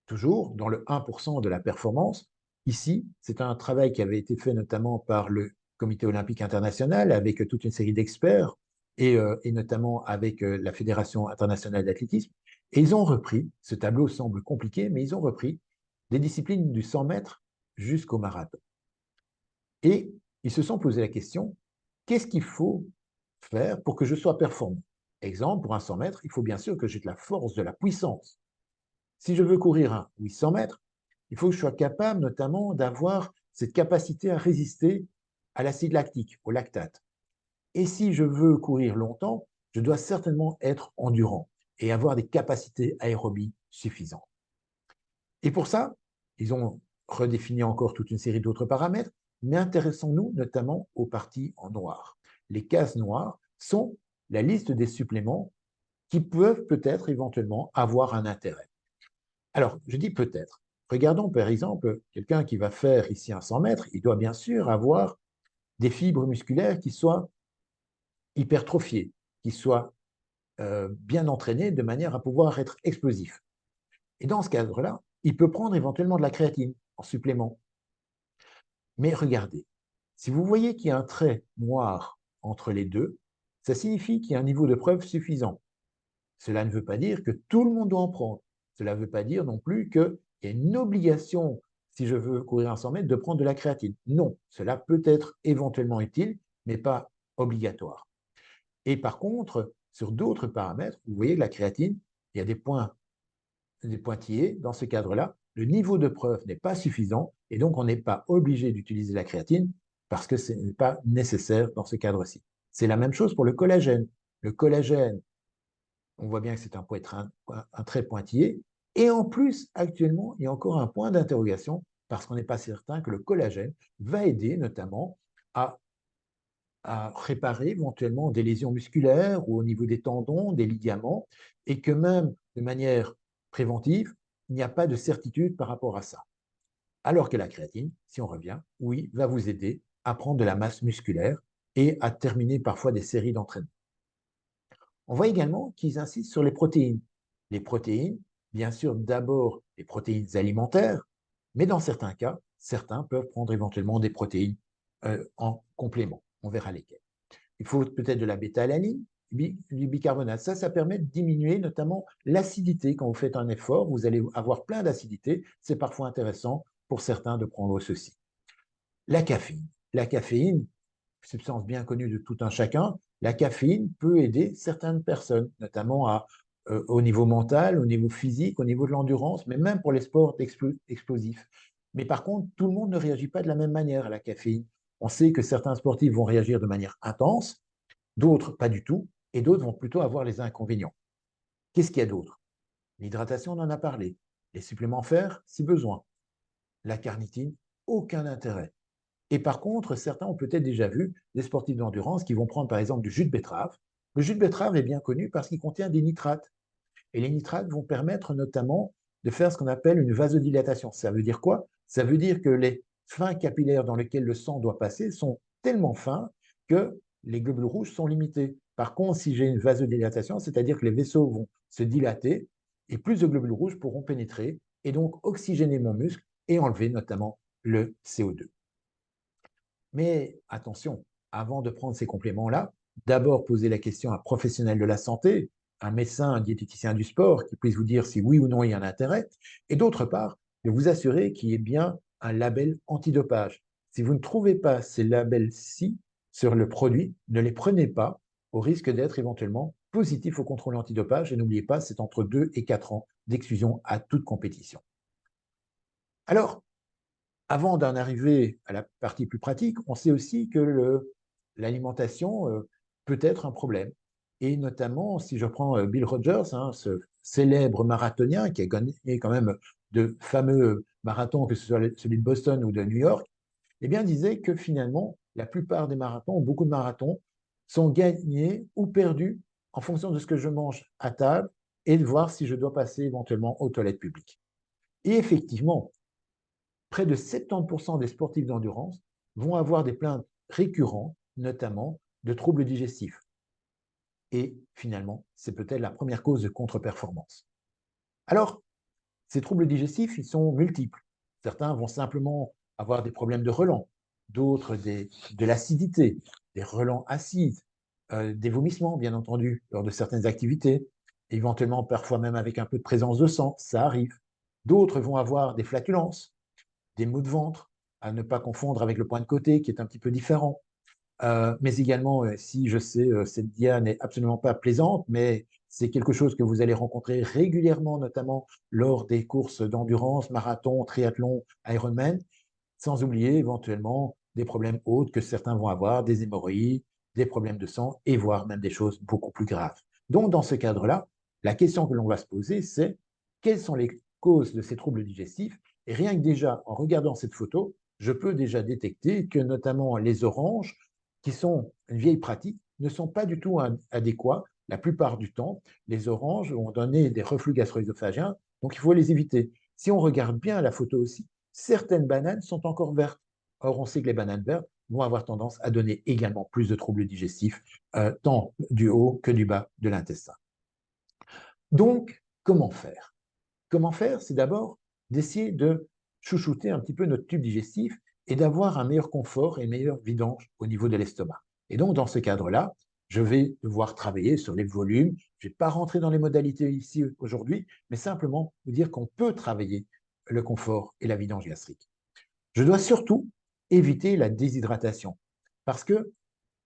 Toujours dans le 1% de la performance. Ici, c'est un travail qui avait été fait notamment par le Comité olympique international avec toute une série d'experts et notamment avec la Fédération internationale d'athlétisme. Et ils ont repris, ce tableau semble compliqué, mais ils ont repris des disciplines du 100 mètres jusqu'au marathon. Et ils se sont posé la question, qu'est-ce qu'il faut faire pour que je sois performant? Exemple, pour un 100 mètres, il faut bien sûr que j'ai de la force, de la puissance. Si je veux courir un 800 mètres, il faut que je sois capable notamment d'avoir cette capacité à résister à l'acide lactique, au lactate. Et si je veux courir longtemps, je dois certainement être endurant et avoir des capacités aérobies suffisantes. Et pour ça, ils ont redéfini encore toute une série d'autres paramètres, mais intéressons-nous notamment aux parties en noir. Les cases noires sont la liste des suppléments qui peuvent peut-être éventuellement avoir un intérêt. Alors, je dis peut-être. Regardons par exemple quelqu'un qui va faire ici un 100 mètres, il doit bien sûr avoir des fibres musculaires qui soient hypertrophiées, qui soient bien entraînées de manière à pouvoir être explosif. Et dans ce cadre-là, il peut prendre éventuellement de la créatine en supplément. Mais regardez, si vous voyez qu'il y a un trait noir entre les deux, ça signifie qu'il y a un niveau de preuve suffisant. Cela ne veut pas dire que tout le monde doit en prendre. Cela ne veut pas dire non plus qu'il y a une obligation, si je veux courir un 100 mètres, de prendre de la créatine. Non, cela peut être éventuellement utile, mais pas obligatoire. Et par contre, sur d'autres paramètres, vous voyez que la créatine, il y a des pointillés. Dans ce cadre-là, le niveau de preuve n'est pas suffisant et donc on n'est pas obligé d'utiliser la créatine parce que ce n'est pas nécessaire dans ce cadre-ci. C'est la même chose pour le collagène. Le collagène, on voit bien que c'est un trait pointillé. Et en plus, actuellement, il y a encore un point d'interrogation parce qu'on n'est pas certain que le collagène va aider notamment à réparer éventuellement des lésions musculaires ou au niveau des tendons, des ligaments, et que même de manière préventive, il n'y a pas de certitude par rapport à ça. Alors que la créatine, si on revient, oui, va vous aider à prendre de la masse musculaire et à terminer parfois des séries d'entraînement. On voit également qu'ils insistent sur les protéines. Les protéines, bien sûr, d'abord les protéines alimentaires, mais dans certains cas, certains peuvent prendre éventuellement des protéines en complément. On verra lesquelles. Il faut peut-être de la bêta-alanine, du bicarbonate. Ça permet de diminuer notamment l'acidité. Quand vous faites un effort, vous allez avoir plein d'acidité. C'est parfois intéressant pour certains de prendre ceci. La caféine. La caféine, substance bien connue de tout un chacun, la caféine peut aider certaines personnes, notamment au niveau mental, au niveau physique, au niveau de l'endurance, mais même pour les sports explosifs. Mais par contre, tout le monde ne réagit pas de la même manière à la caféine. On sait que certains sportifs vont réagir de manière intense, d'autres pas du tout, et d'autres vont plutôt avoir les inconvénients. Qu'est-ce qu'il y a d'autre? L'hydratation, on en a parlé. Les suppléments fer, si besoin. La carnitine, aucun intérêt. Et par contre, certains ont peut-être déjà vu des sportifs d'endurance qui vont prendre par exemple du jus de betterave. Le jus de betterave est bien connu parce qu'il contient des nitrates. Et les nitrates vont permettre notamment de faire ce qu'on appelle une vasodilatation. Ça veut dire quoi? Ça veut dire que les fins capillaires dans lesquels le sang doit passer sont tellement fins que les globules rouges sont limités. Par contre, si j'ai une vasodilatation, c'est-à-dire que les vaisseaux vont se dilater et plus de globules rouges pourront pénétrer et donc oxygéner mon muscle et enlever notamment le CO2. Mais attention, avant de prendre ces compléments-là, d'abord poser la question à un professionnel de la santé, un médecin, un diététicien du sport qui puisse vous dire si oui ou non il y a un intérêt, et d'autre part, de vous assurer qu'il y ait bien un label antidopage. Si vous ne trouvez pas ces labels-ci sur le produit, ne les prenez pas au risque d'être éventuellement positif au contrôle antidopage. Et n'oubliez pas, c'est entre 2 et 4 ans d'exclusion à toute compétition. Alors, avant d'en arriver à la partie plus pratique, on sait aussi que l'alimentation peut être un problème. Et notamment, si je prends Bill Rogers, hein, ce célèbre marathonien qui a gagné quand même de fameux marathons, que ce soit celui de Boston ou de New York, eh bien, disait que finalement, la plupart des marathons, beaucoup de marathons, sont gagnés ou perdus en fonction de ce que je mange à table et de voir si je dois passer éventuellement aux toilettes publiques. Et effectivement, près de 70% des sportifs d'endurance vont avoir des plaintes récurrentes, notamment de troubles digestifs. Et finalement, c'est peut-être la première cause de contre-performance. Alors, ces troubles digestifs, ils sont multiples. Certains vont simplement avoir des problèmes de relents, d'autres de l'acidité, des relents acides, des vomissements, bien entendu, lors de certaines activités, éventuellement parfois même avec un peu de présence de sang, ça arrive. D'autres vont avoir des flatulences, des maux de ventre, à ne pas confondre avec le point de côté qui est un petit peu différent. Mais également, si je sais, cette dia n'est absolument pas plaisante, mais c'est quelque chose que vous allez rencontrer régulièrement, notamment lors des courses d'endurance, marathon, triathlon, Ironman, sans oublier éventuellement des problèmes autres que certains vont avoir, des hémorroïdes, des problèmes de sang et voire même des choses beaucoup plus graves. Donc, dans ce cadre-là, la question que l'on va se poser, c'est quelles sont les causes de ces troubles digestifs? Et rien que déjà, en regardant cette photo, je peux déjà détecter que notamment les oranges, qui sont une vieille pratique, ne sont pas du tout adéquats. La plupart du temps, les oranges vont donner des reflux gastro-œsophagiens, donc il faut les éviter. Si on regarde bien la photo aussi, certaines bananes sont encore vertes. Or, on sait que les bananes vertes vont avoir tendance à donner également plus de troubles digestifs, tant du haut que du bas de l'intestin. Donc, comment faire? Comment faire? C'est d'abord d'essayer de chouchouter un petit peu notre tube digestif et d'avoir un meilleur confort et une meilleure vidange au niveau de l'estomac. Et donc, dans ce cadre-là, je vais devoir travailler sur les volumes. Je ne vais pas rentrer dans les modalités ici aujourd'hui, mais simplement vous dire qu'on peut travailler le confort et la vidange gastrique. Je dois surtout éviter la déshydratation parce que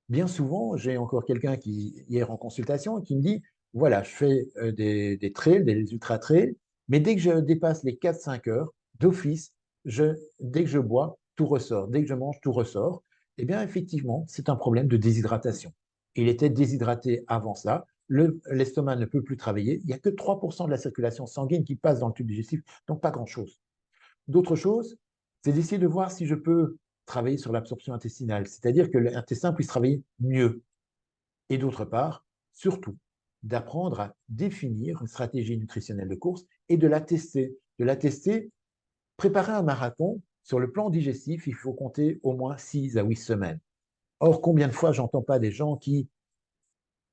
bien souvent, j'ai encore quelqu'un qui, hier en consultation, qui me dit, voilà, je fais des trails, des ultra-trails, mais dès que je dépasse les 4-5 heures, d'office, dès que je bois, tout ressort. Dès que je mange, tout ressort. Eh bien, effectivement, c'est un problème de déshydratation. Il était déshydraté avant ça. L'estomac ne peut plus travailler. Il n'y a que 3% de la circulation sanguine qui passe dans le tube digestif, donc pas grand-chose. D'autres choses, c'est d'essayer de voir si je peux travailler sur l'absorption intestinale, c'est-à-dire que l'intestin puisse travailler mieux. Et d'autre part, surtout, d'apprendre à définir une stratégie nutritionnelle de course et de la tester. De la tester, préparer un marathon, sur le plan digestif, il faut compter au moins 6 à 8 semaines. Or, combien de fois j'entends pas des gens qui,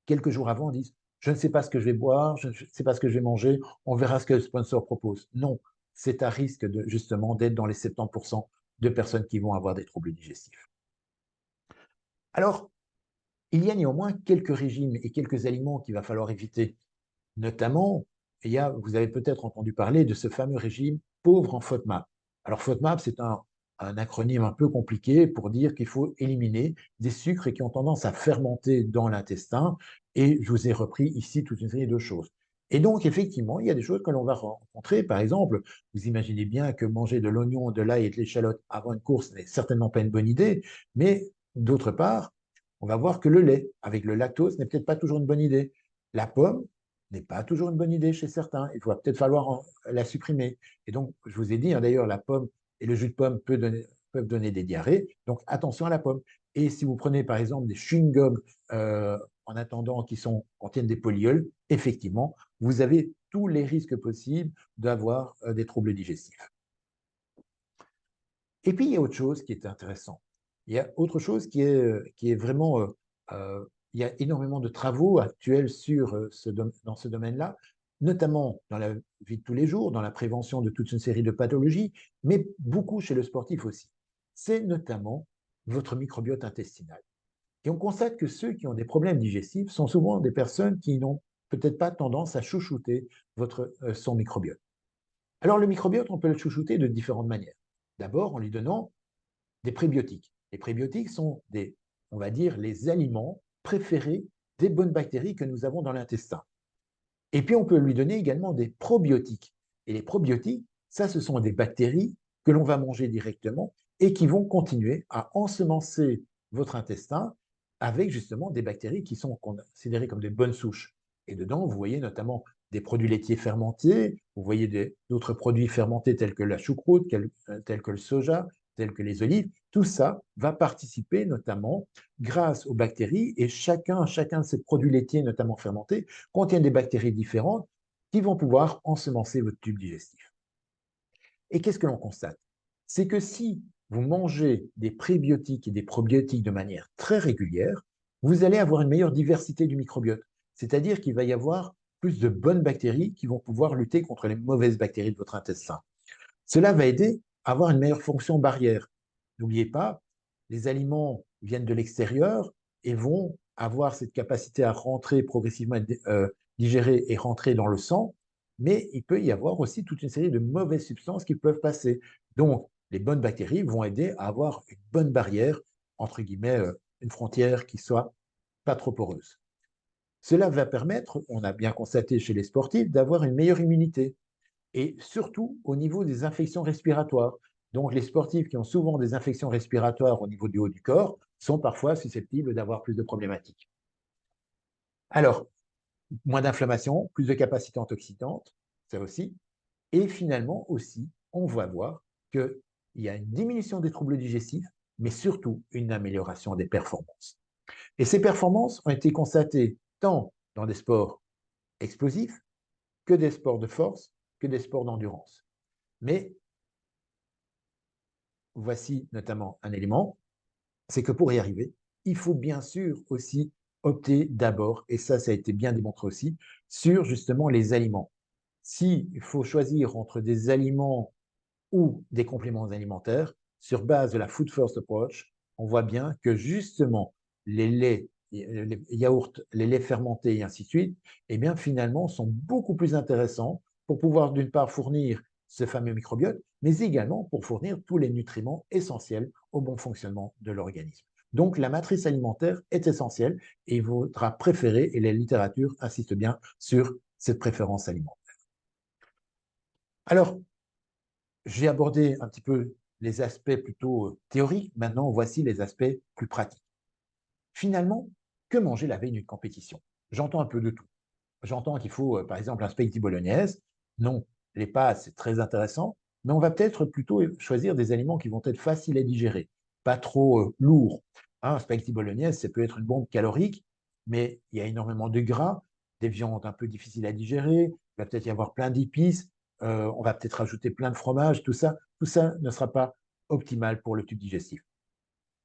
quelques jours avant, disent « je ne sais pas ce que je vais boire, je ne sais pas ce que je vais manger, on verra ce que le sponsor propose ». Non, c'est à risque justement d'être dans les 70% de personnes qui vont avoir des troubles digestifs. Alors, Il y a néanmoins quelques régimes et quelques aliments qu'il va falloir éviter. Notamment, vous avez peut-être entendu parler de ce fameux régime pauvre en FODMAP. Alors FODMAP, c'est un acronyme un peu compliqué pour dire qu'il faut éliminer des sucres qui ont tendance à fermenter dans l'intestin. Et je vous ai repris ici toute une série de choses. Et donc, effectivement, il y a des choses que l'on va rencontrer. Par exemple, vous imaginez bien que manger de l'oignon, de l'ail et de l'échalote avant une course n'est certainement pas une bonne idée. Mais d'autre part, on va voir que le lait avec le lactose n'est peut-être pas toujours une bonne idée. La pomme n'est pas toujours une bonne idée chez certains. Il va peut-être falloir la supprimer. Et donc, je vous ai dit, hein, d'ailleurs, la pomme et le jus de pomme peuvent donner des diarrhées. Donc, attention à la pomme. Et si vous prenez, par exemple, des chewing-gums en attendant qui contiennent des polyols, effectivement, vous avez tous les risques possibles d'avoir des troubles digestifs. Et puis, il y a autre chose qui est intéressant. Il y a autre chose qui est vraiment... il y a énormément de travaux actuels dans ce domaine-là, notamment dans la vie de tous les jours, dans la prévention de toute une série de pathologies, mais beaucoup chez le sportif aussi. C'est notamment votre microbiote intestinal. Et on constate que ceux qui ont des problèmes digestifs sont souvent des personnes qui n'ont peut-être pas tendance à chouchouter son microbiote. Alors, le microbiote, on peut le chouchouter de différentes manières. D'abord, en lui donnant des prébiotiques. Les prébiotiques sont on va dire, les aliments préférés des bonnes bactéries que nous avons dans l'intestin. Et puis, on peut lui donner également des probiotiques. Et les probiotiques, ça, ce sont des bactéries que l'on va manger directement et qui vont continuer à ensemencer votre intestin avec justement des bactéries qui sont considérées comme des bonnes souches. Et dedans, vous voyez notamment des produits laitiers fermentés, vous voyez d'autres produits fermentés tels que la choucroute, tels que le soja, tels que les olives. Tout ça va participer notamment grâce aux bactéries et chacun de ces produits laitiers, notamment fermentés, contient des bactéries différentes qui vont pouvoir ensemencer votre tube digestif. Et qu'est-ce que l'on constate? C'est que si vous mangez des prébiotiques et des probiotiques de manière très régulière, vous allez avoir une meilleure diversité du microbiote. C'est-à-dire qu'il va y avoir plus de bonnes bactéries qui vont pouvoir lutter contre les mauvaises bactéries de votre intestin. Cela va aider à avoir une meilleure fonction barrière. N'oubliez pas, les aliments viennent de l'extérieur et vont avoir cette capacité à rentrer progressivement, digérer et rentrer dans le sang, mais il peut y avoir aussi toute une série de mauvaises substances qui peuvent passer. Donc, les bonnes bactéries vont aider à avoir une bonne barrière, entre guillemets, une frontière qui soit pas trop poreuse. Cela va permettre, on a bien constaté chez les sportifs, d'avoir une meilleure immunité et surtout au niveau des infections respiratoires. Donc, les sportifs qui ont souvent des infections respiratoires au niveau du haut du corps sont parfois susceptibles d'avoir plus de problématiques. Alors, moins d'inflammation, plus de capacité antioxydante, ça aussi. Et finalement aussi, on va voir qu'il y a une diminution des troubles digestifs, mais surtout une amélioration des performances. Et ces performances ont été constatées tant dans des sports explosifs que des sports de force, que des sports d'endurance. Mais voici notamment un élément, c'est que pour y arriver, il faut bien sûr aussi opter d'abord, et ça a été bien démontré aussi, sur justement les aliments. S'il faut choisir entre des aliments ou des compléments alimentaires, sur base de la Food First Approach, on voit bien que justement les laits, les yaourts, les laits fermentés et ainsi de suite, eh bien finalement sont beaucoup plus intéressants pour pouvoir d'une part fournir ce fameux microbiote, mais également pour fournir tous les nutriments essentiels au bon fonctionnement de l'organisme. Donc la matrice alimentaire est essentielle et il faudra préférer, et la littérature insiste bien sur cette préférence alimentaire. Alors, j'ai abordé un petit peu les aspects plutôt théoriques. Maintenant, voici les aspects plus pratiques. Finalement, que manger la veille d'une compétition? J'entends un peu de tout. J'entends qu'il faut, par exemple, un spaghetti bolognaise. Non, les pâtes, c'est très intéressant, mais on va peut-être plutôt choisir des aliments qui vont être faciles à digérer, pas trop lourds. Un spaghetti bolognaise, ça peut être une bombe calorique, mais il y a énormément de gras, des viandes un peu difficiles à digérer, il va peut-être y avoir plein d'épices, on va peut-être rajouter plein de fromage, tout ça ne sera pas optimal pour le tube digestif.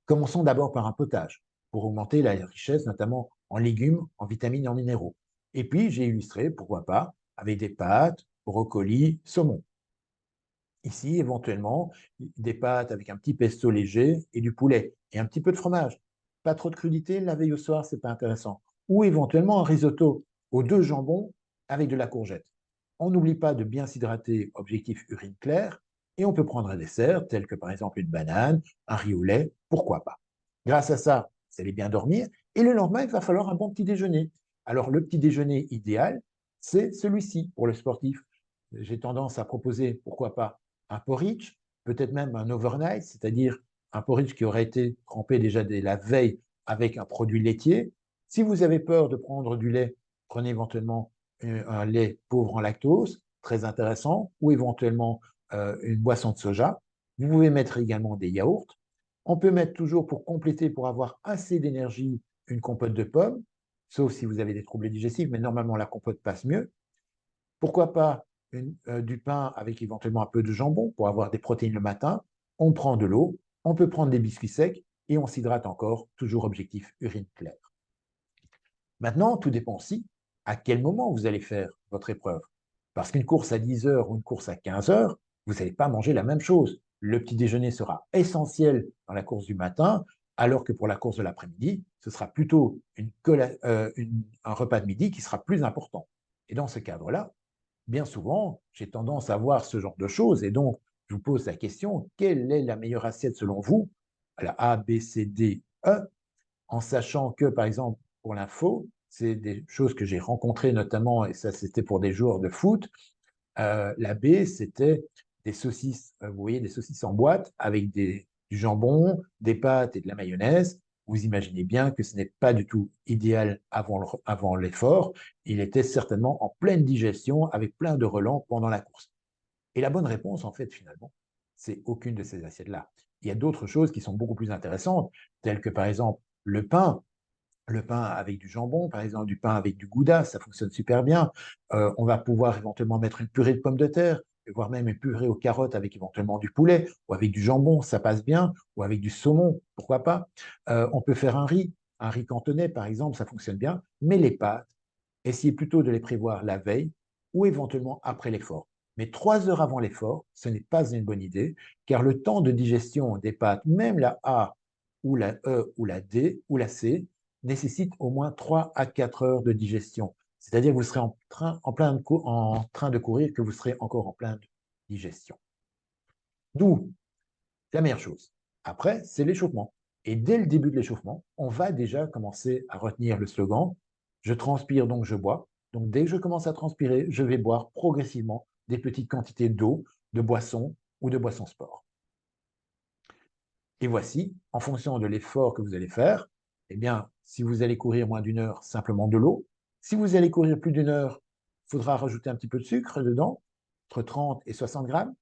Commençons d'abord par un potage, pour augmenter la richesse, notamment en légumes, en vitamines et en minéraux. Et puis, j'ai illustré, pourquoi pas, avec des pâtes, brocolis, saumon. Ici, éventuellement, des pâtes avec un petit pesto léger et du poulet, et un petit peu de fromage. pas trop de crudité, la veille au soir, c'est pas intéressant. Ou éventuellement un risotto aux 2 jambons avec de la courgette. On n'oublie pas de bien s'hydrater, objectif urine claire, et on peut prendre un dessert tel que par exemple une banane, un riz au lait, pourquoi pas. Grâce à ça, vous allez bien dormir, et le lendemain, il va falloir un bon petit déjeuner. Alors le petit déjeuner idéal, c'est celui-ci pour le sportif. J'ai tendance à proposer, pourquoi pas, un porridge, peut-être même un overnight, c'est-à-dire un porridge qui aurait été trempé déjà dès la veille avec un produit laitier. Si vous avez peur de prendre du lait, prenez éventuellement un lait pauvre en lactose, très intéressant, ou éventuellement une boisson de soja. Vous pouvez mettre également des yaourts. On peut mettre toujours pour compléter, pour avoir assez d'énergie, une compote de pommes, sauf si vous avez des troubles digestifs, mais normalement la compote passe mieux. Pourquoi pas du pain avec éventuellement un peu de jambon pour avoir des protéines le matin. On prend de l'eau, on peut prendre des biscuits secs et on s'hydrate encore, toujours objectif urine claire. Maintenant, tout dépend aussi à quel moment vous allez faire votre épreuve. Parce qu'une course à 10 heures ou une course à 15 heures, vous n'allez pas manger la même chose. Le petit déjeuner sera essentiel dans la course du matin, alors que pour la course de l'après-midi, ce sera plutôt un repas de midi qui sera plus important. Et dans ce cadre-là, bien souvent, j'ai tendance à voir ce genre de choses et donc je vous pose la question, quelle est la meilleure assiette selon vous? La A, B, C, D, E, en sachant que, par exemple, pour l'info, c'est des choses que j'ai rencontrées notamment, et ça c'était pour des joueurs de foot, la B, c'était des saucisses, vous voyez, des saucisses en boîte avec du jambon, des pâtes et de la mayonnaise. Vous imaginez bien que ce n'est pas du tout idéal avant l'effort. Il était certainement en pleine digestion avec plein de relents pendant la course. Et la bonne réponse, en fait, finalement, c'est aucune de ces assiettes-là. Il y a d'autres choses qui sont beaucoup plus intéressantes, telles que par exemple le pain avec du jambon, par exemple du pain avec du gouda, ça fonctionne super bien. On va pouvoir éventuellement mettre une purée de pommes de terre, voire même une purée aux carottes avec éventuellement du poulet, ou avec du jambon, ça passe bien, ou avec du saumon, pourquoi pas. On peut faire un riz cantonais par exemple, ça fonctionne bien, mais les pâtes, essayez plutôt de les prévoir la veille ou éventuellement après l'effort. Mais 3 heures avant l'effort, ce n'est pas une bonne idée, car le temps de digestion des pâtes, même la A ou la E ou la D ou la C, nécessite au moins 3 à 4 heures de digestion. C'est-à-dire que vous serez en train de courir, que vous serez encore en pleine digestion. D'où la meilleure chose. Après, c'est l'échauffement. Et dès le début de l'échauffement, on va déjà commencer à retenir le slogan « Je transpire, donc je bois ». Donc dès que je commence à transpirer, je vais boire progressivement des petites quantités d'eau, de boissons ou de boissons sport. Et voici, en fonction de l'effort que vous allez faire, eh bien, si vous allez courir moins d'1 heure, simplement de l'eau. Si vous allez courir plus d'1 heure, il faudra rajouter un petit peu de sucre dedans, entre 30 et 60 grammes.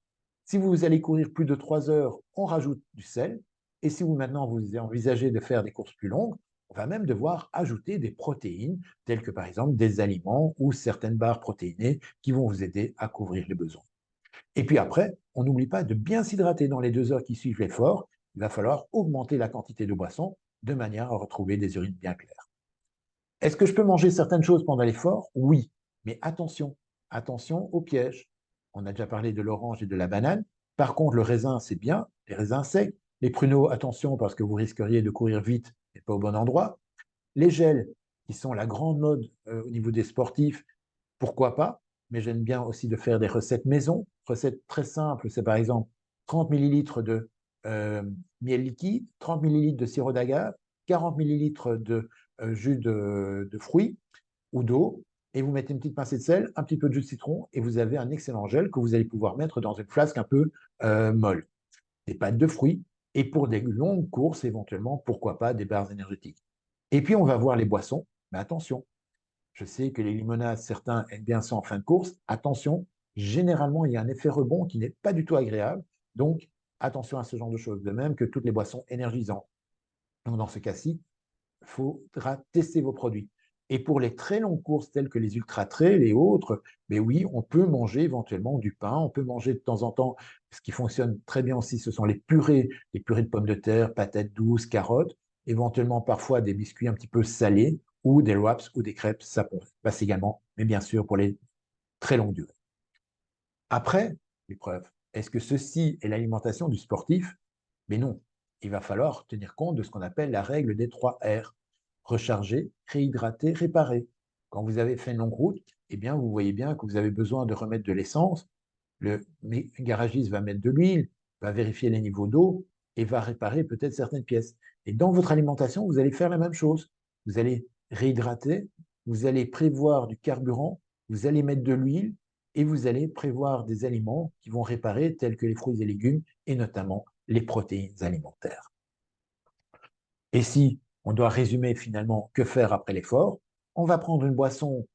Si vous allez courir plus de 3 heures, on rajoute du sel. Et si vous maintenant vous envisagez de faire des courses plus longues, on va même devoir ajouter des protéines, telles que par exemple des aliments ou certaines barres protéinées qui vont vous aider à couvrir les besoins. Et puis après, on n'oublie pas de bien s'hydrater dans les 2 heures qui suivent l'effort. Il va falloir augmenter la quantité de boissons de manière à retrouver des urines bien claires. Est-ce que je peux manger certaines choses pendant l'effort? Oui, mais attention, attention au piège. On a déjà parlé de l'orange et de la banane. Par contre, le raisin, c'est bien, les raisins secs. Les pruneaux, attention, parce que vous risqueriez de courir vite et pas au bon endroit. Les gels, qui sont la grande mode au niveau des sportifs, pourquoi pas, mais j'aime bien aussi de faire des recettes maison. Recettes très simples, c'est par exemple 30 millilitres de miel liquide, 30 millilitres de sirop d'agave, 40 millilitres de jus de fruits ou d'eau, et vous mettez une petite pincée de sel, un petit peu de jus de citron, et vous avez un excellent gel que vous allez pouvoir mettre dans une flasque un peu molle. Des pâtes de fruits, et pour des longues courses, éventuellement, pourquoi pas des barres énergétiques. Et puis, on va voir les boissons, mais attention, je sais que les limonades, certains aiment bien ça en fin de course. Attention, généralement, il y a un effet rebond qui n'est pas du tout agréable. Donc, attention à ce genre de choses. De même que toutes les boissons énergisantes. Donc, dans ce cas-ci, il faudra tester vos produits. Et pour les très longues courses telles que les ultra-trails et autres, mais oui, on peut manger éventuellement du pain, on peut manger de temps en temps, ce qui fonctionne très bien aussi, ce sont les purées de pommes de terre, patates douces, carottes, éventuellement parfois des biscuits un petit peu salés, ou des wraps ou des crêpes, ça passe également, mais bien sûr pour les très longues durées. Après l'épreuve, est-ce que ceci est l'alimentation du sportif? Mais non, il va falloir tenir compte de ce qu'on appelle la règle des 3 R. Recharger, réhydrater, réparer. Quand vous avez fait une longue route, eh bien, vous voyez bien que vous avez besoin de remettre de l'essence. Le garagiste va mettre de l'huile, va vérifier les niveaux d'eau et va réparer peut-être certaines pièces. Et dans votre alimentation, vous allez faire la même chose. Vous allez réhydrater, vous allez prévoir du carburant, vous allez mettre de l'huile et vous allez prévoir des aliments qui vont réparer, tels que les fruits et légumes et notamment les protéines alimentaires. Et si on doit résumer finalement que faire après l'effort, on va prendre une boisson,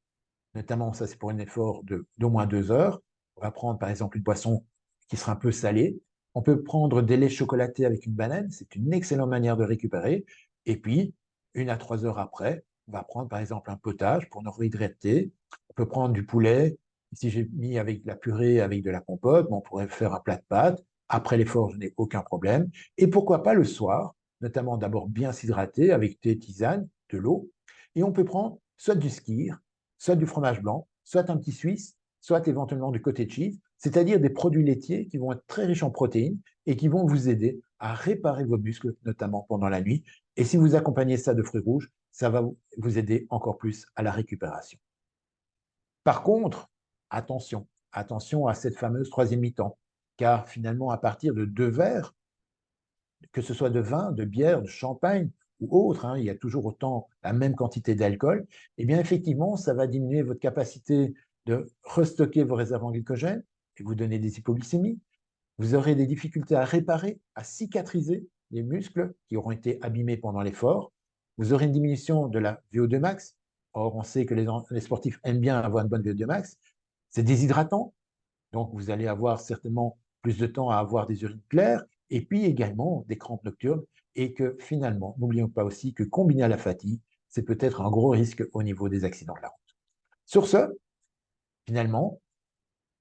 notamment ça c'est pour un effort d'au moins 2 heures. On va prendre par exemple une boisson qui sera un peu salée. On peut prendre des laits chocolatés avec une banane, c'est une excellente manière de récupérer. Et puis, 1 à 3 heures après, on va prendre par exemple un potage pour nous réhydrater. On peut prendre du poulet. Si j'ai mis avec de la purée, avec de la compote, on pourrait faire un plat de pâtes. Après l'effort, je n'ai aucun problème. Et pourquoi pas le soir, notamment d'abord bien s'hydrater avec des tisanes, de l'eau. Et on peut prendre soit du skyr, soit du fromage blanc, soit un petit suisse, soit éventuellement du cottage cheese, c'est-à-dire des produits laitiers qui vont être très riches en protéines et qui vont vous aider à réparer vos muscles, notamment pendant la nuit. Et si vous accompagnez ça de fruits rouges, ça va vous aider encore plus à la récupération. Par contre, attention, attention à cette fameuse troisième mi-temps, car finalement, à partir de 2 verres, que ce soit de vin, de bière, de champagne ou autre, il y a toujours autant la même quantité d'alcool, eh bien effectivement, ça va diminuer votre capacité de restocker vos réserves en glycogène et vous donner des hypoglycémies. Vous aurez des difficultés à réparer, à cicatriser les muscles qui auront été abîmés pendant l'effort. Vous aurez une diminution de la VO2 max. Or, on sait que les sportifs aiment bien avoir une bonne VO2 max. C'est déshydratant, donc vous allez avoir certainement plus de temps à avoir des urines claires et puis également des crampes nocturnes et que finalement, n'oublions pas aussi que combiné à la fatigue, c'est peut-être un gros risque au niveau des accidents de la route. Sur ce, finalement,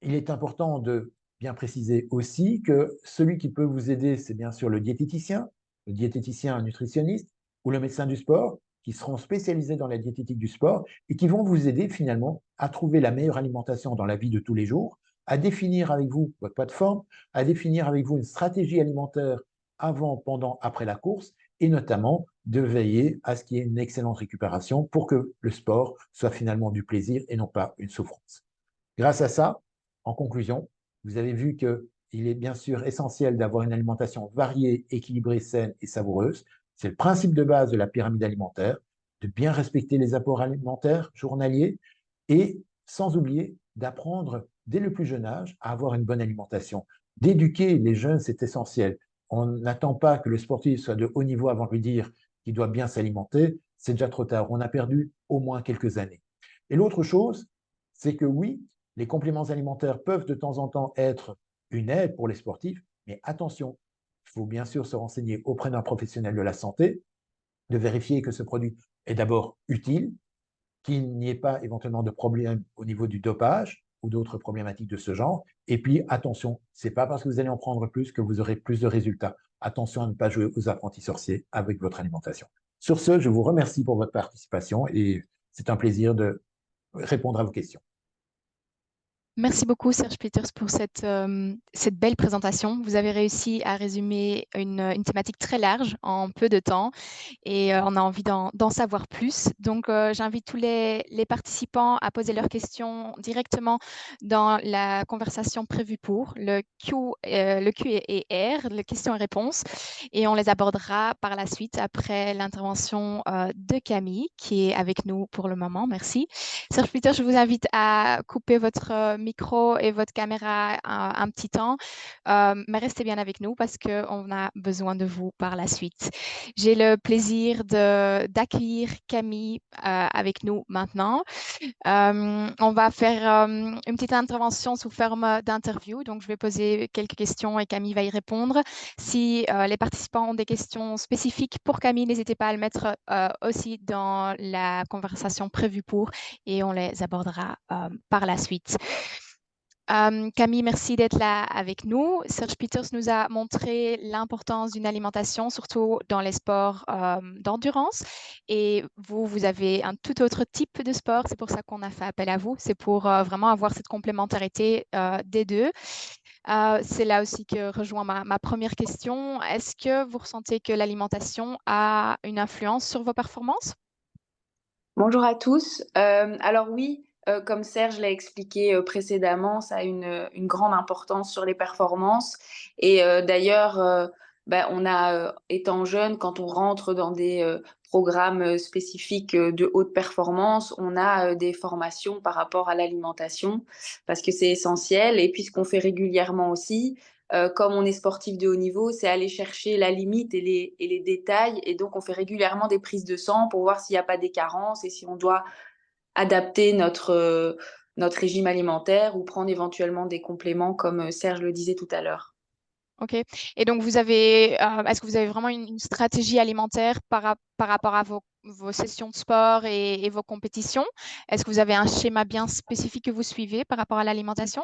il est important de bien préciser aussi que celui qui peut vous aider, c'est bien sûr le diététicien un nutritionniste ou le médecin du sport qui seront spécialisés dans la diététique du sport et qui vont vous aider finalement à trouver la meilleure alimentation dans la vie de tous les jours, à définir avec vous votre plateforme, à définir avec vous une stratégie alimentaire avant, pendant, après la course et notamment de veiller à ce qu'il y ait une excellente récupération pour que le sport soit finalement du plaisir et non pas une souffrance. Grâce à ça, en conclusion, vous avez vu qu'il est bien sûr essentiel d'avoir une alimentation variée, équilibrée, saine et savoureuse. C'est le principe de base de la pyramide alimentaire, de bien respecter les apports alimentaires journaliers et sans oublier d'apprendre dès le plus jeune âge à avoir une bonne alimentation. D'éduquer les jeunes, c'est essentiel. On n'attend pas que le sportif soit de haut niveau avant de lui dire qu'il doit bien s'alimenter. C'est déjà trop tard. On a perdu au moins quelques années. Et l'autre chose, c'est que oui, les compléments alimentaires peuvent de temps en temps être une aide pour les sportifs, mais attention, il faut bien sûr se renseigner auprès d'un professionnel de la santé, de vérifier que ce produit est d'abord utile, qu'il n'y ait pas éventuellement de problème au niveau du dopage ou d'autres problématiques de ce genre. Et puis, attention, ce n'est pas parce que vous allez en prendre plus que vous aurez plus de résultats. Attention à ne pas jouer aux apprentis sorciers avec votre alimentation. Sur ce, je vous remercie pour votre participation et c'est un plaisir de répondre à vos questions. Merci beaucoup, Serge Peters, pour cette belle présentation. Vous avez réussi à résumer une thématique très large en peu de temps et on a envie d'en savoir plus. Donc, j'invite tous les participants à poser leurs questions directement dans la conversation prévue pour le Q&A, le questions et réponses, et on les abordera par la suite après l'intervention de Camille, qui est avec nous pour le moment. Merci. Serge Peters, je vous invite à couper votre micro et votre caméra un petit temps, mais restez bien avec nous parce qu'on a besoin de vous par la suite. J'ai le plaisir d'accueillir Camille avec nous maintenant. On va faire une petite intervention sous forme d'interview, donc je vais poser quelques questions et Camille va y répondre. Si les participants ont des questions spécifiques pour Camille, n'hésitez pas à le mettre aussi dans la conversation prévue pour et on les abordera par la suite. Camille, merci d'être là avec nous. Serge Peters nous a montré l'importance d'une alimentation, surtout dans les sports d'endurance. Et vous avez un tout autre type de sport. C'est pour ça qu'on a fait appel à vous. C'est pour vraiment avoir cette complémentarité des deux. C'est là aussi que rejoint ma première question. Est-ce que vous ressentez que l'alimentation a une influence sur vos performances? Bonjour à tous. Alors oui, comme Serge l'a expliqué précédemment, ça a une grande importance sur les performances. Et d'ailleurs, on a, étant jeune, quand on rentre dans des programmes spécifiques de haute performance, on a des formations par rapport à l'alimentation parce que c'est essentiel. Et puis ce qu'on fait régulièrement aussi, comme on est sportif de haut niveau, c'est aller chercher la limite et les détails. Et donc, on fait régulièrement des prises de sang pour voir s'il n'y a pas des carences et si on doit adapter notre régime alimentaire ou prendre éventuellement des compléments, comme Serge le disait tout à l'heure. OK. Et donc, est-ce que vous avez vraiment une stratégie alimentaire par rapport à vos sessions de sport et vos compétitions? Est-ce que vous avez un schéma bien spécifique que vous suivez par rapport à l'alimentation?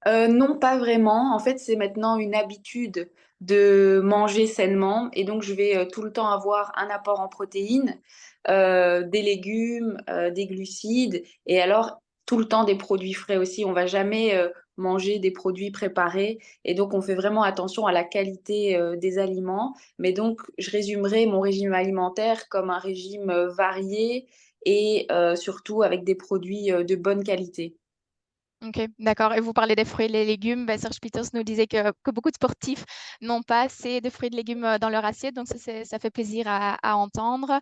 Non, pas vraiment. En fait, c'est maintenant une habitude de manger sainement et donc je vais tout le temps avoir un apport en protéines, des légumes, des glucides et alors tout le temps des produits frais aussi. On va jamais manger des produits préparés et donc on fait vraiment attention à la qualité des aliments. Mais donc, je résumerai mon régime alimentaire comme un régime varié et surtout avec des produits de bonne qualité. OK, d'accord. Et vous parlez des fruits et des légumes. Ben, Serge Peters nous disait que beaucoup de sportifs n'ont pas assez de fruits et de légumes dans leur assiette, donc ça fait plaisir à entendre.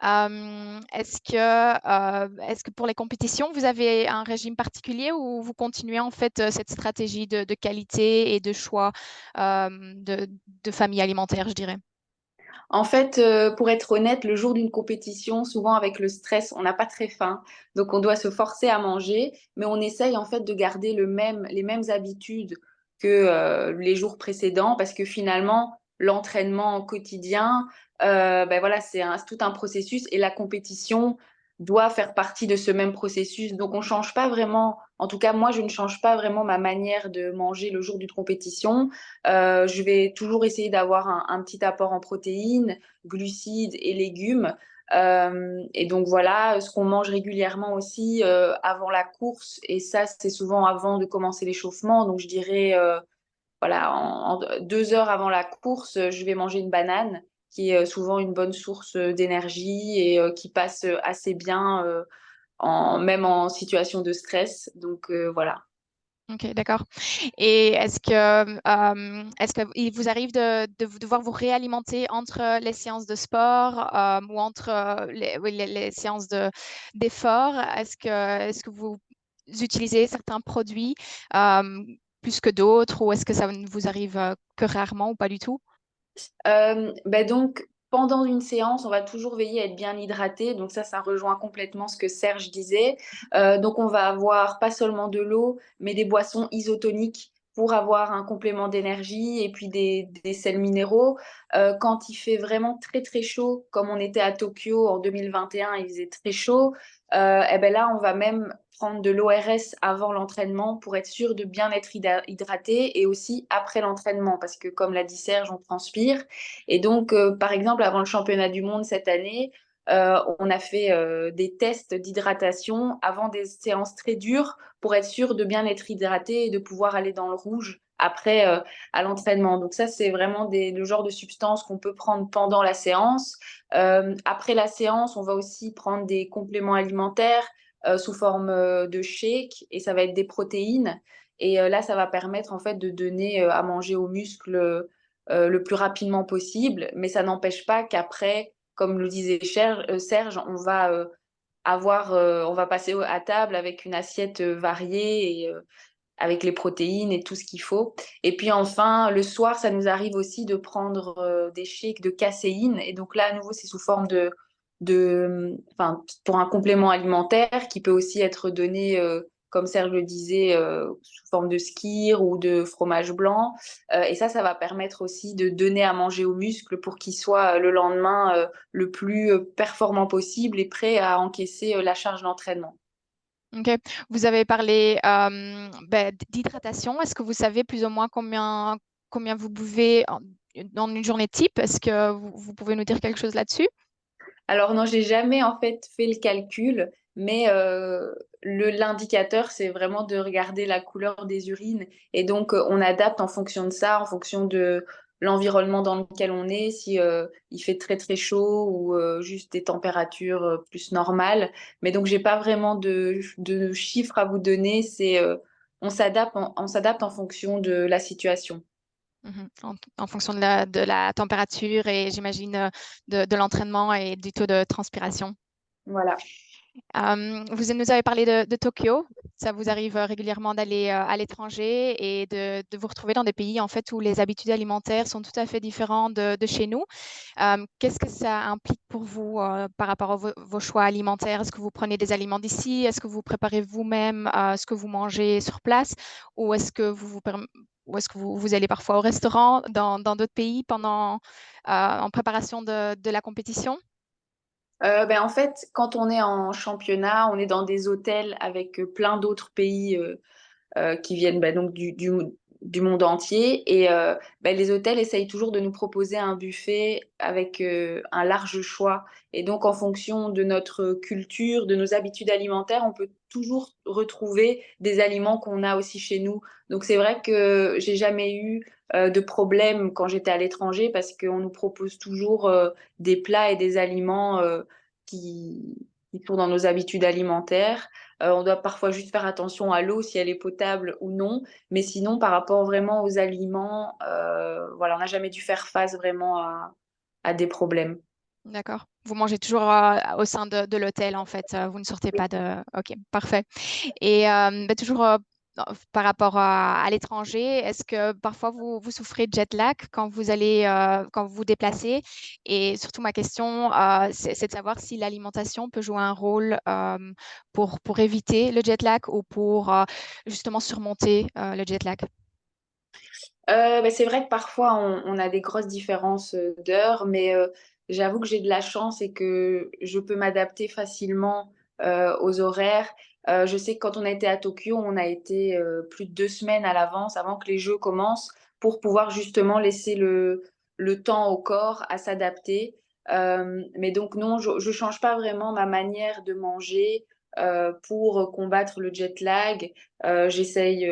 Est-ce que pour les compétitions, vous avez un régime particulier ou vous continuez en fait cette stratégie de qualité et de choix de famille alimentaire, je dirais? En fait, pour être honnête, le jour d'une compétition, souvent avec le stress, on n'a pas très faim, donc on doit se forcer à manger, mais on essaye en fait de garder les mêmes habitudes que les jours précédents, parce que finalement, l'entraînement quotidien, voilà, c'est tout un processus et la compétition doit faire partie de ce même processus. Donc on change pas vraiment, en tout cas moi, je ne change pas vraiment ma manière de manger le jour d'une compétition. Je vais toujours essayer d'avoir un petit apport en protéines, glucides et légumes. Et donc voilà, ce qu'on mange régulièrement aussi avant la course, et ça c'est souvent avant de commencer l'échauffement. Donc je dirais, voilà, en 2 heures avant la course, je vais manger une banane, qui est souvent une bonne source d'énergie et qui passe assez bien, même en situation de stress. Donc voilà. OK, d'accord. Et est-ce qu'il vous arrive de devoir vous réalimenter entre les séances de sport ou entre les séances d'effort? Est-ce que vous utilisez certains produits plus que d'autres ou est-ce que ça ne vous arrive que rarement ou pas du tout? Donc, pendant une séance, on va toujours veiller à être bien hydraté. Donc ça rejoint complètement ce que Serge disait. Donc, on va avoir pas seulement de l'eau, mais des boissons isotoniques pour avoir un complément d'énergie et puis des sels minéraux. Quand il fait vraiment très, très chaud, comme on était à Tokyo en 2021, il faisait très chaud, là, on va même prendre de l'ORS avant l'entraînement pour être sûr de bien être hydraté et aussi après l'entraînement parce que comme l'a dit Serge, on transpire. Et donc, par exemple, avant le championnat du monde cette année, on a fait des tests d'hydratation avant des séances très dures pour être sûr de bien être hydraté et de pouvoir aller dans le rouge après à l'entraînement. Donc ça, c'est vraiment le genre de substances qu'on peut prendre pendant la séance. Après la séance, on va aussi prendre des compléments alimentaires sous forme de shake et ça va être des protéines. Et là, ça va permettre en fait de donner à manger aux muscles le plus rapidement possible. Mais ça n'empêche pas qu'après, comme le disait Serge, on va passer à table avec une assiette variée et avec les protéines et tout ce qu'il faut. Et puis enfin, le soir, ça nous arrive aussi de prendre des shakes de caséine. Et donc là, à nouveau, c'est sous forme pour un complément alimentaire qui peut aussi être donné, comme Serge le disait, sous forme de skyr ou de fromage blanc. Et ça va permettre aussi de donner à manger aux muscles pour qu'ils soient le lendemain le plus performant possible et prêt à encaisser la charge d'entraînement. OK. Vous avez parlé d'hydratation. Est-ce que vous savez plus ou moins combien vous buvez dans une journée type? Est-ce que vous pouvez nous dire quelque chose là-dessus? Alors non, j'ai jamais en fait fait le calcul, mais l'indicateur, c'est vraiment de regarder la couleur des urines. Et donc, on adapte en fonction de ça, en fonction de l'environnement dans lequel on est, si il fait très très chaud ou juste des températures plus normales. Mais donc, j'ai pas vraiment de chiffres à vous donner. On s'adapte en fonction de la situation. En fonction de la température et j'imagine de l'entraînement et du taux de transpiration. Voilà. Vous nous avez parlé de Tokyo. Ça vous arrive régulièrement d'aller à l'étranger et de vous retrouver dans des pays en fait où les habitudes alimentaires sont tout à fait différentes de chez nous. Qu'est-ce que ça implique pour vous par rapport à vos choix alimentaires? Est-ce que vous prenez des aliments d'ici? Est-ce que vous préparez vous-même ce que vous mangez sur place? Ou est-ce que vous allez parfois au restaurant dans d'autres pays en préparation de la compétition? En fait, quand on est en championnat, on est dans des hôtels avec plein d'autres pays qui viennent donc du monde entier. Et les hôtels essayent toujours de nous proposer un buffet avec un large choix. Et donc, en fonction de notre culture, de nos habitudes alimentaires, on peut toujours retrouver des aliments qu'on a aussi chez nous. Donc, c'est vrai que j'ai jamais eu de problème quand j'étais à l'étranger parce qu'on nous propose toujours des plats et des aliments qui sont dans nos habitudes alimentaires. On doit parfois juste faire attention à l'eau, si elle est potable ou non. Mais sinon, par rapport vraiment aux aliments, voilà, on n'a jamais dû faire face vraiment à des problèmes. D'accord. Vous mangez toujours au sein de l'hôtel, en fait. Vous ne sortez pas de... OK, parfait. Et toujours par rapport à l'étranger, est-ce que parfois vous souffrez de jet lag quand vous allez, quand vous vous déplacez? Et surtout, ma question, c'est de savoir si l'alimentation peut jouer un rôle pour éviter le jet lag ou pour justement surmonter le jet lag. C'est vrai que parfois on a des grosses différences d'heures, mais j'avoue que j'ai de la chance et que je peux m'adapter facilement aux horaires. Je sais que quand on a été à Tokyo, on a été plus de 2 semaines à l'avance avant que les Jeux commencent pour pouvoir justement laisser le temps au corps à s'adapter. Mais donc non, je ne change pas vraiment ma manière de manger pour combattre le jet lag. J'essaye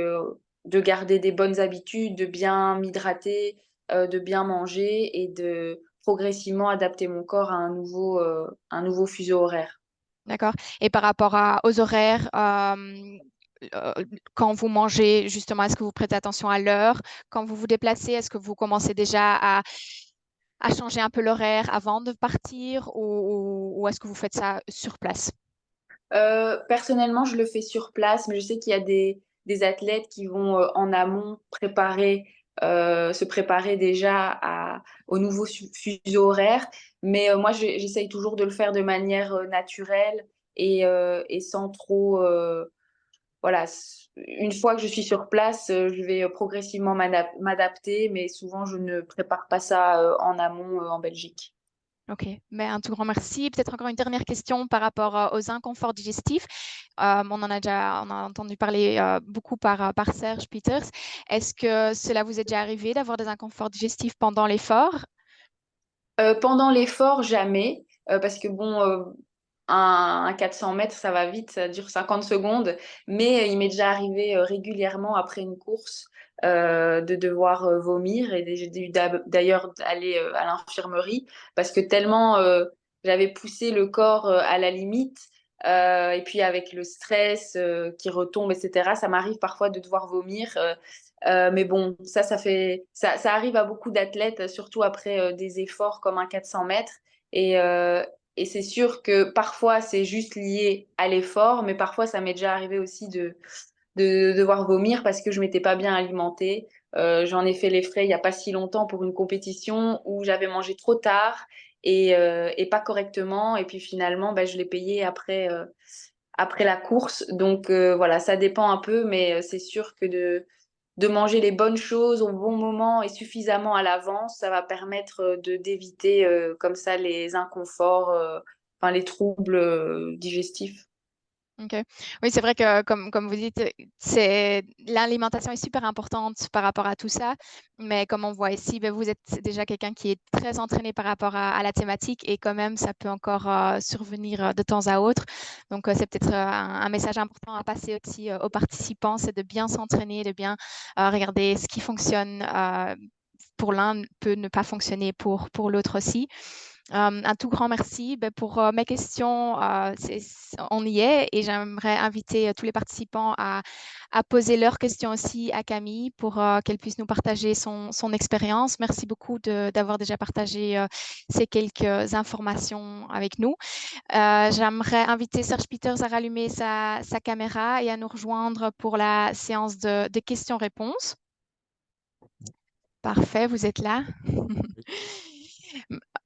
de garder des bonnes habitudes, de bien m'hydrater, de bien manger et de progressivement adapter mon corps à un nouveau fuseau horaire. D'accord. Et par rapport aux horaires, quand vous mangez, justement, est-ce que vous prêtez attention à l'heure? Quand vous vous déplacez, est-ce que vous commencez déjà à changer un peu l'horaire avant de partir ou est-ce que vous faites ça sur place? Personnellement, je le fais sur place, mais je sais qu'il y a des athlètes qui vont en amont se préparer déjà au nouveau fuseau horaire. Mais moi, j'essaye toujours de le faire de manière naturelle et sans trop. Voilà, une fois que je suis sur place, je vais progressivement m'adapter, mais souvent, je ne prépare pas ça en amont en Belgique. OK, mais un tout grand merci. Peut-être encore une dernière question par rapport aux inconforts digestifs. On a entendu parler beaucoup par Serge Peters. Est-ce que cela vous est déjà arrivé d'avoir des inconforts digestifs pendant l'effort? Pendant l'effort, jamais, parce que bon, un 400 mètres, ça va vite, ça dure 50 secondes, mais il m'est déjà arrivé régulièrement après une course de devoir vomir et j'ai dû d'ailleurs aller à l'infirmerie parce que tellement j'avais poussé le corps à la limite. Et puis avec le stress qui retombe, etc., ça m'arrive parfois de devoir vomir. Mais bon, ça arrive à beaucoup d'athlètes, surtout après des efforts comme un 400 mètres. Et, euh, et c'est sûr que parfois c'est juste lié à l'effort, mais parfois ça m'est déjà arrivé aussi de devoir vomir parce que je m'étais pas bien alimentée. J'en ai fait les frais il n'y a pas si longtemps pour une compétition où j'avais mangé trop tard et pas correctement. Et puis finalement, je l'ai payé après la course. Donc voilà, ça dépend un peu, mais c'est sûr que de manger les bonnes choses au bon moment et suffisamment à l'avance, ça va permettre d'éviter comme ça les inconforts, enfin les troubles digestifs. OK. Oui, c'est vrai que comme vous dites, l'alimentation est super importante par rapport à tout ça. Mais comme on voit ici, vous êtes déjà quelqu'un qui est très entraîné par rapport à la thématique et quand même, ça peut encore survenir de temps à autre. Donc, c'est peut-être un message important à passer aussi aux participants, c'est de bien s'entraîner, de bien regarder ce qui fonctionne pour l'un peut ne pas fonctionner pour l'autre aussi. Un tout grand merci. Pour mes questions, on y est et j'aimerais inviter tous les participants à poser leurs questions aussi à Camille pour qu'elle puisse nous partager son expérience. Merci beaucoup d'avoir déjà partagé ces quelques informations avec nous. J'aimerais inviter Serge Peters à rallumer sa caméra et à nous rejoindre pour la séance de questions-réponses. Parfait, vous êtes là.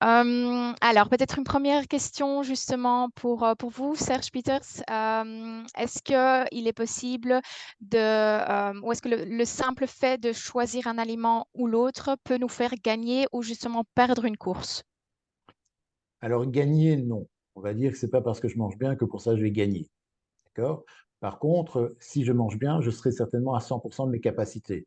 Alors, peut-être une première question justement pour vous, Serge Peters. Est-ce qu'il est possible ou est-ce que le simple fait de choisir un aliment ou l'autre peut nous faire gagner ou justement perdre une course? Alors, gagner, non. On va dire que ce n'est pas parce que je mange bien que pour ça, je vais gagner. D'accord? Par contre, si je mange bien, je serai certainement à 100% de mes capacités.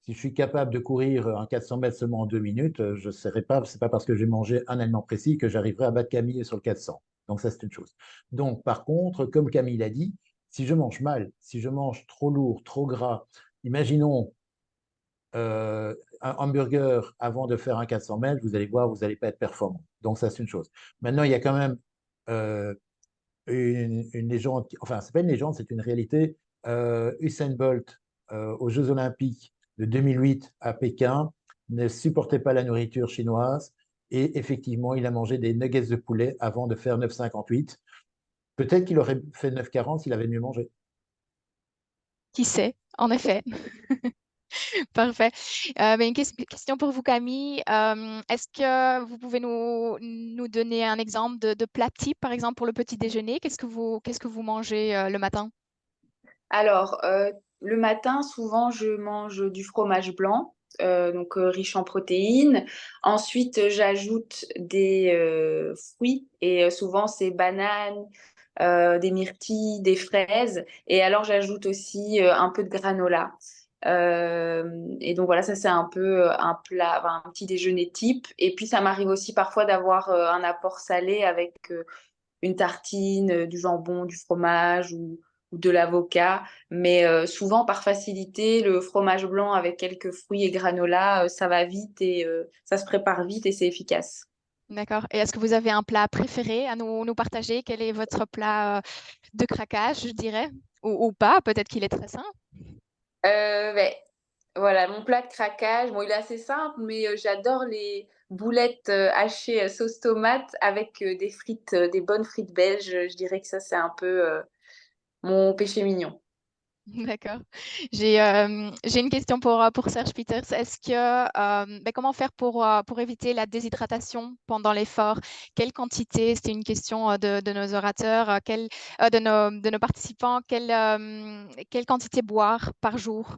Si je suis capable de courir un 400 mètres seulement en 2 minutes, je serai pas, c'est pas parce que j'ai mangé un aliment précis que j'arriverai à battre Camille sur le 400. Donc ça, c'est une chose. Donc, par contre, comme Camille l'a dit, si je mange mal, si je mange trop lourd, trop gras, imaginons un hamburger avant de faire un 400 mètres, vous allez voir, vous n'allez pas être performant. Donc ça, c'est une chose. Maintenant, il y a quand même euh, une légende, enfin, c'est pas une légende, c'est une réalité. Usain Bolt, aux Jeux Olympiques de 2008 à Pékin, ne supportait pas la nourriture chinoise et effectivement, il a mangé des nuggets de poulet avant de faire 9,58. Peut-être qu'il aurait fait 9,40 s'il avait mieux mangé. Qui sait, en effet. Parfait. Une question pour vous, Camille. Est-ce que vous pouvez nous donner un exemple de plat type, par exemple, pour le petit déjeuner? Qu'est-ce que vous mangez le matin? Alors, le matin, souvent, je mange du fromage blanc, donc riche en protéines. Ensuite, j'ajoute des fruits et souvent, c'est bananes, des myrtilles, des fraises. Et alors, j'ajoute aussi un peu de granola. Et donc voilà, ça c'est un peu un plat, enfin, un petit déjeuner type. Et puis ça m'arrive aussi parfois d'avoir un apport salé avec une tartine, du jambon, du fromage ou de l'avocat. Mais souvent, par facilité, le fromage blanc avec quelques fruits et granola, ça va vite et ça se prépare vite et c'est efficace. D'accord. Et est-ce que vous avez un plat préféré à nous partager? Quel est votre plat de craquage, je dirais? Ou pas? Peut-être qu'il est très simple. Ben, voilà, mon plat de craquage, bon, il est assez simple, mais j'adore les boulettes hachées sauce tomate avec des frites, des bonnes frites belges. Je dirais que ça, c'est un peu mon péché mignon. D'accord. J'ai une question pour Serge Peters. Est-ce que, comment faire pour éviter la déshydratation pendant l'effort? Quelle quantité? C'était une question de nos orateurs, de nos participants. Quelle quantité boire par jour?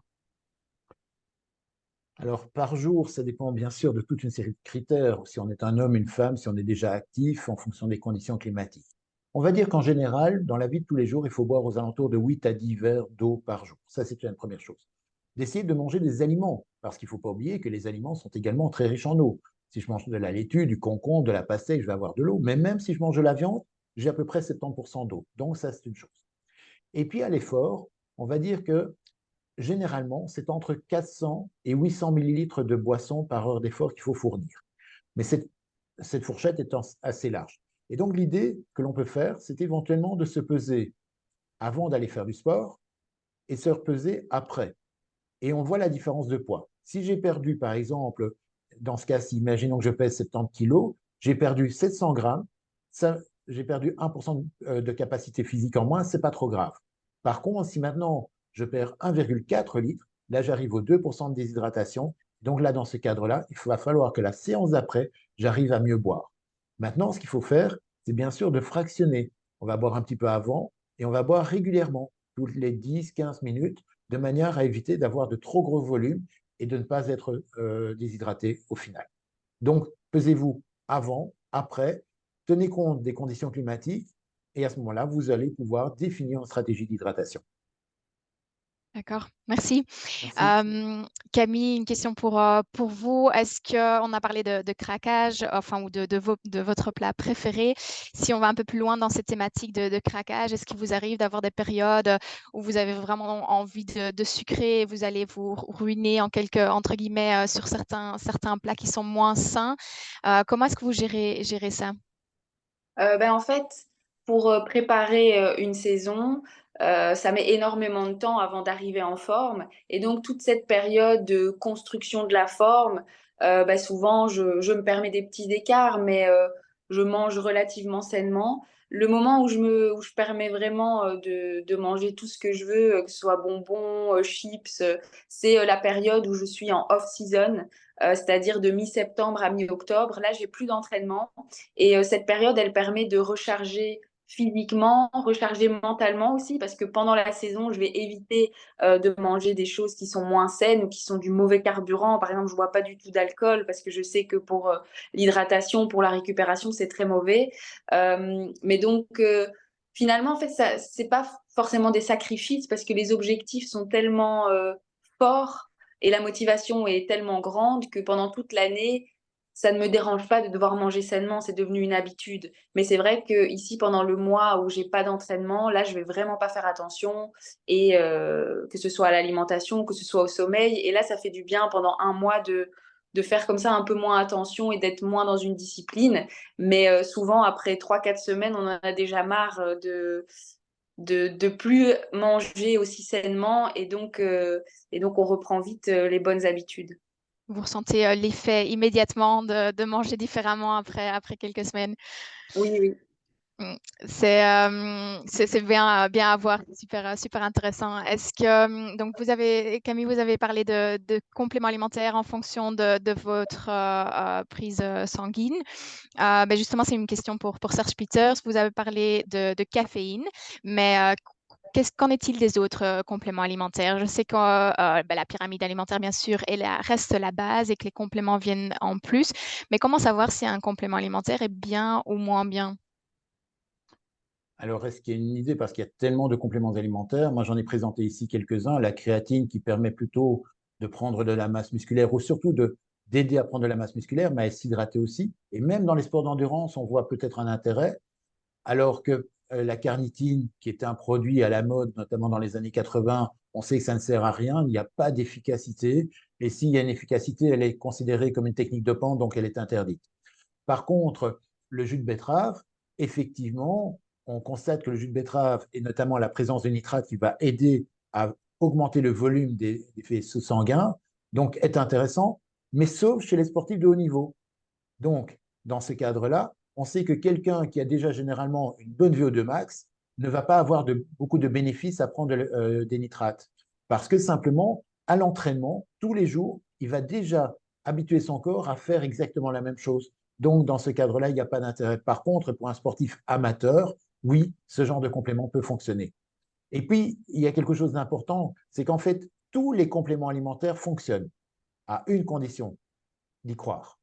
Alors, par jour, ça dépend bien sûr de toute une série de critères. Si on est un homme, une femme, si on est déjà actif, en fonction des conditions climatiques. On va dire qu'en général, dans la vie de tous les jours, il faut boire aux alentours de 8 à 10 verres d'eau par jour. Ça, c'est une première chose. D'essayer de manger des aliments, parce qu'il ne faut pas oublier que les aliments sont également très riches en eau. Si je mange de la laitue, du concombre, de la pastèque, je vais avoir de l'eau. Mais même si je mange de la viande, j'ai à peu près 70% d'eau. Donc, ça, c'est une chose. Et puis, à l'effort, on va dire que généralement, c'est entre 400 et 800 millilitres de boisson par heure d'effort qu'il faut fournir. Mais cette fourchette est assez large. Et donc, l'idée que l'on peut faire, c'est éventuellement de se peser avant d'aller faire du sport et se repeser après. Et on voit la différence de poids. Si j'ai perdu, par exemple, dans ce cas-ci, imaginons que je pèse 70 kilos, j'ai perdu 700 grammes, j'ai perdu 1% de capacité physique en moins, ce n'est pas trop grave. Par contre, si maintenant je perds 1,4 litres, là j'arrive aux 2% de déshydratation. Donc là, dans ce cadre-là, il va falloir que la séance d'après, j'arrive à mieux boire. Maintenant, ce qu'il faut faire, c'est bien sûr de fractionner. On va boire un petit peu avant et on va boire régulièrement, toutes les 10-15 minutes, de manière à éviter d'avoir de trop gros volumes et de ne pas être déshydraté au final. Donc, pesez-vous avant, après, tenez compte des conditions climatiques Et à ce moment-là, vous allez pouvoir définir une stratégie d'hydratation. D'accord, merci. Merci. Camille, une question pour vous. Est-ce qu'on a parlé de craquage, enfin, ou de votre plat préféré? Si on va un peu plus loin dans cette thématique de craquage, est-ce qu'il vous arrive d'avoir des périodes où vous avez vraiment envie de sucrer et vous allez vous ruiner entre guillemets, sur certains plats qui sont moins sains? Comment est-ce que vous gérez ça? En fait, pour préparer une saison, ça met énormément de temps avant d'arriver en forme. Et donc, toute cette période de construction de la forme, souvent, je me permets des petits écarts, mais je mange relativement sainement. Le moment où je permets vraiment de manger tout ce que je veux, que ce soit bonbons, chips, c'est la période où je suis en off-season, c'est-à-dire de mi-septembre à mi-octobre. Là, j'ai plus d'entraînement. Et cette période, elle permet de recharger physiquement, recharger mentalement aussi, parce que pendant la saison, je vais éviter de manger des choses qui sont moins saines ou qui sont du mauvais carburant. Par exemple, je ne bois pas du tout d'alcool parce que je sais que pour l'hydratation, pour la récupération, c'est très mauvais. Mais donc, finalement, en fait, ce n'est pas forcément des sacrifices parce que les objectifs sont tellement forts et la motivation est tellement grande que pendant toute l'année, ça ne me dérange pas de devoir manger sainement, c'est devenu une habitude. Mais c'est vrai que ici, pendant le mois où j'ai pas d'entraînement, là, je vais vraiment pas faire attention, et que ce soit à l'alimentation, que ce soit au sommeil. Et là, ça fait du bien pendant un mois de faire comme ça un peu moins attention et d'être moins dans une discipline. Mais souvent, après 3, 4 semaines, on en a déjà marre de plus manger aussi sainement, et donc on reprend vite les bonnes habitudes. Vous ressentez l'effet immédiatement de manger différemment après quelques semaines? Oui, oui. Mmh. C'est bien à voir, super intéressant. Est-ce que, donc Camille, vous avez parlé de compléments alimentaires en fonction de votre prise sanguine. Justement, c'est une question pour Serge Peters. Vous avez parlé de caféine, mais qu'en est-il des autres compléments alimentaires? Je sais que la pyramide alimentaire, bien sûr, reste la base et que les compléments viennent en plus. Mais comment savoir si un complément alimentaire est bien ou moins bien? Alors, est-ce qu'il y a une idée, parce qu'il y a tellement de compléments alimentaires, moi j'en ai présenté ici quelques-uns, la créatine qui permet plutôt de prendre de la masse musculaire ou surtout d'aider à prendre de la masse musculaire, mais à s'hydrater aussi. Et même dans les sports d'endurance, on voit peut-être un intérêt, alors que la carnitine, qui était un produit à la mode, notamment dans les années 80, on sait que ça ne sert à rien, il n'y a pas d'efficacité, et s'il y a une efficacité, elle est considérée comme une technique dopante, donc elle est interdite. Par contre, le jus de betterave, effectivement, on constate que le jus de betterave, et notamment la présence de nitrate qui va aider à augmenter le volume des vaisseaux sanguins, donc est intéressant, mais sauf chez les sportifs de haut niveau. Donc, dans ce cadre-là, on sait que quelqu'un qui a déjà généralement une bonne VO2 max ne va pas avoir beaucoup de bénéfices à prendre des nitrates. Parce que simplement, à l'entraînement, tous les jours, il va déjà habituer son corps à faire exactement la même chose. Donc, dans ce cadre-là, il n'y a pas d'intérêt. Par contre, pour un sportif amateur, oui, ce genre de complément peut fonctionner. Et puis, il y a quelque chose d'important, c'est qu'en fait, tous les compléments alimentaires fonctionnent à une condition, d'y croire.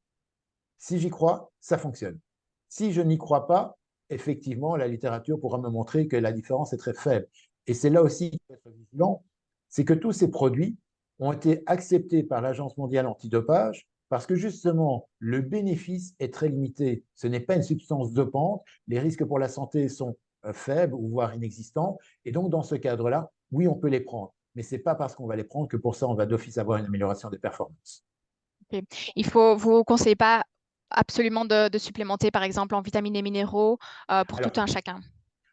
Si j'y crois, ça fonctionne. Si je n'y crois pas, effectivement, la littérature pourra me montrer que la différence est très faible. Et c'est là aussi qu'il faut être vigilant, c'est que tous ces produits ont été acceptés par l'Agence mondiale antidopage parce que justement, le bénéfice est très limité. Ce n'est pas une substance dopante, les risques pour la santé sont faibles ou voire inexistants. Et donc, dans ce cadre-là, oui, on peut les prendre. Mais ce n'est pas parce qu'on va les prendre que pour ça, on va d'office avoir une amélioration des performances. Ok. Vous ne conseillez pas absolument de supplémenter, par exemple, en vitamines et minéraux pour tout Alors, un chacun?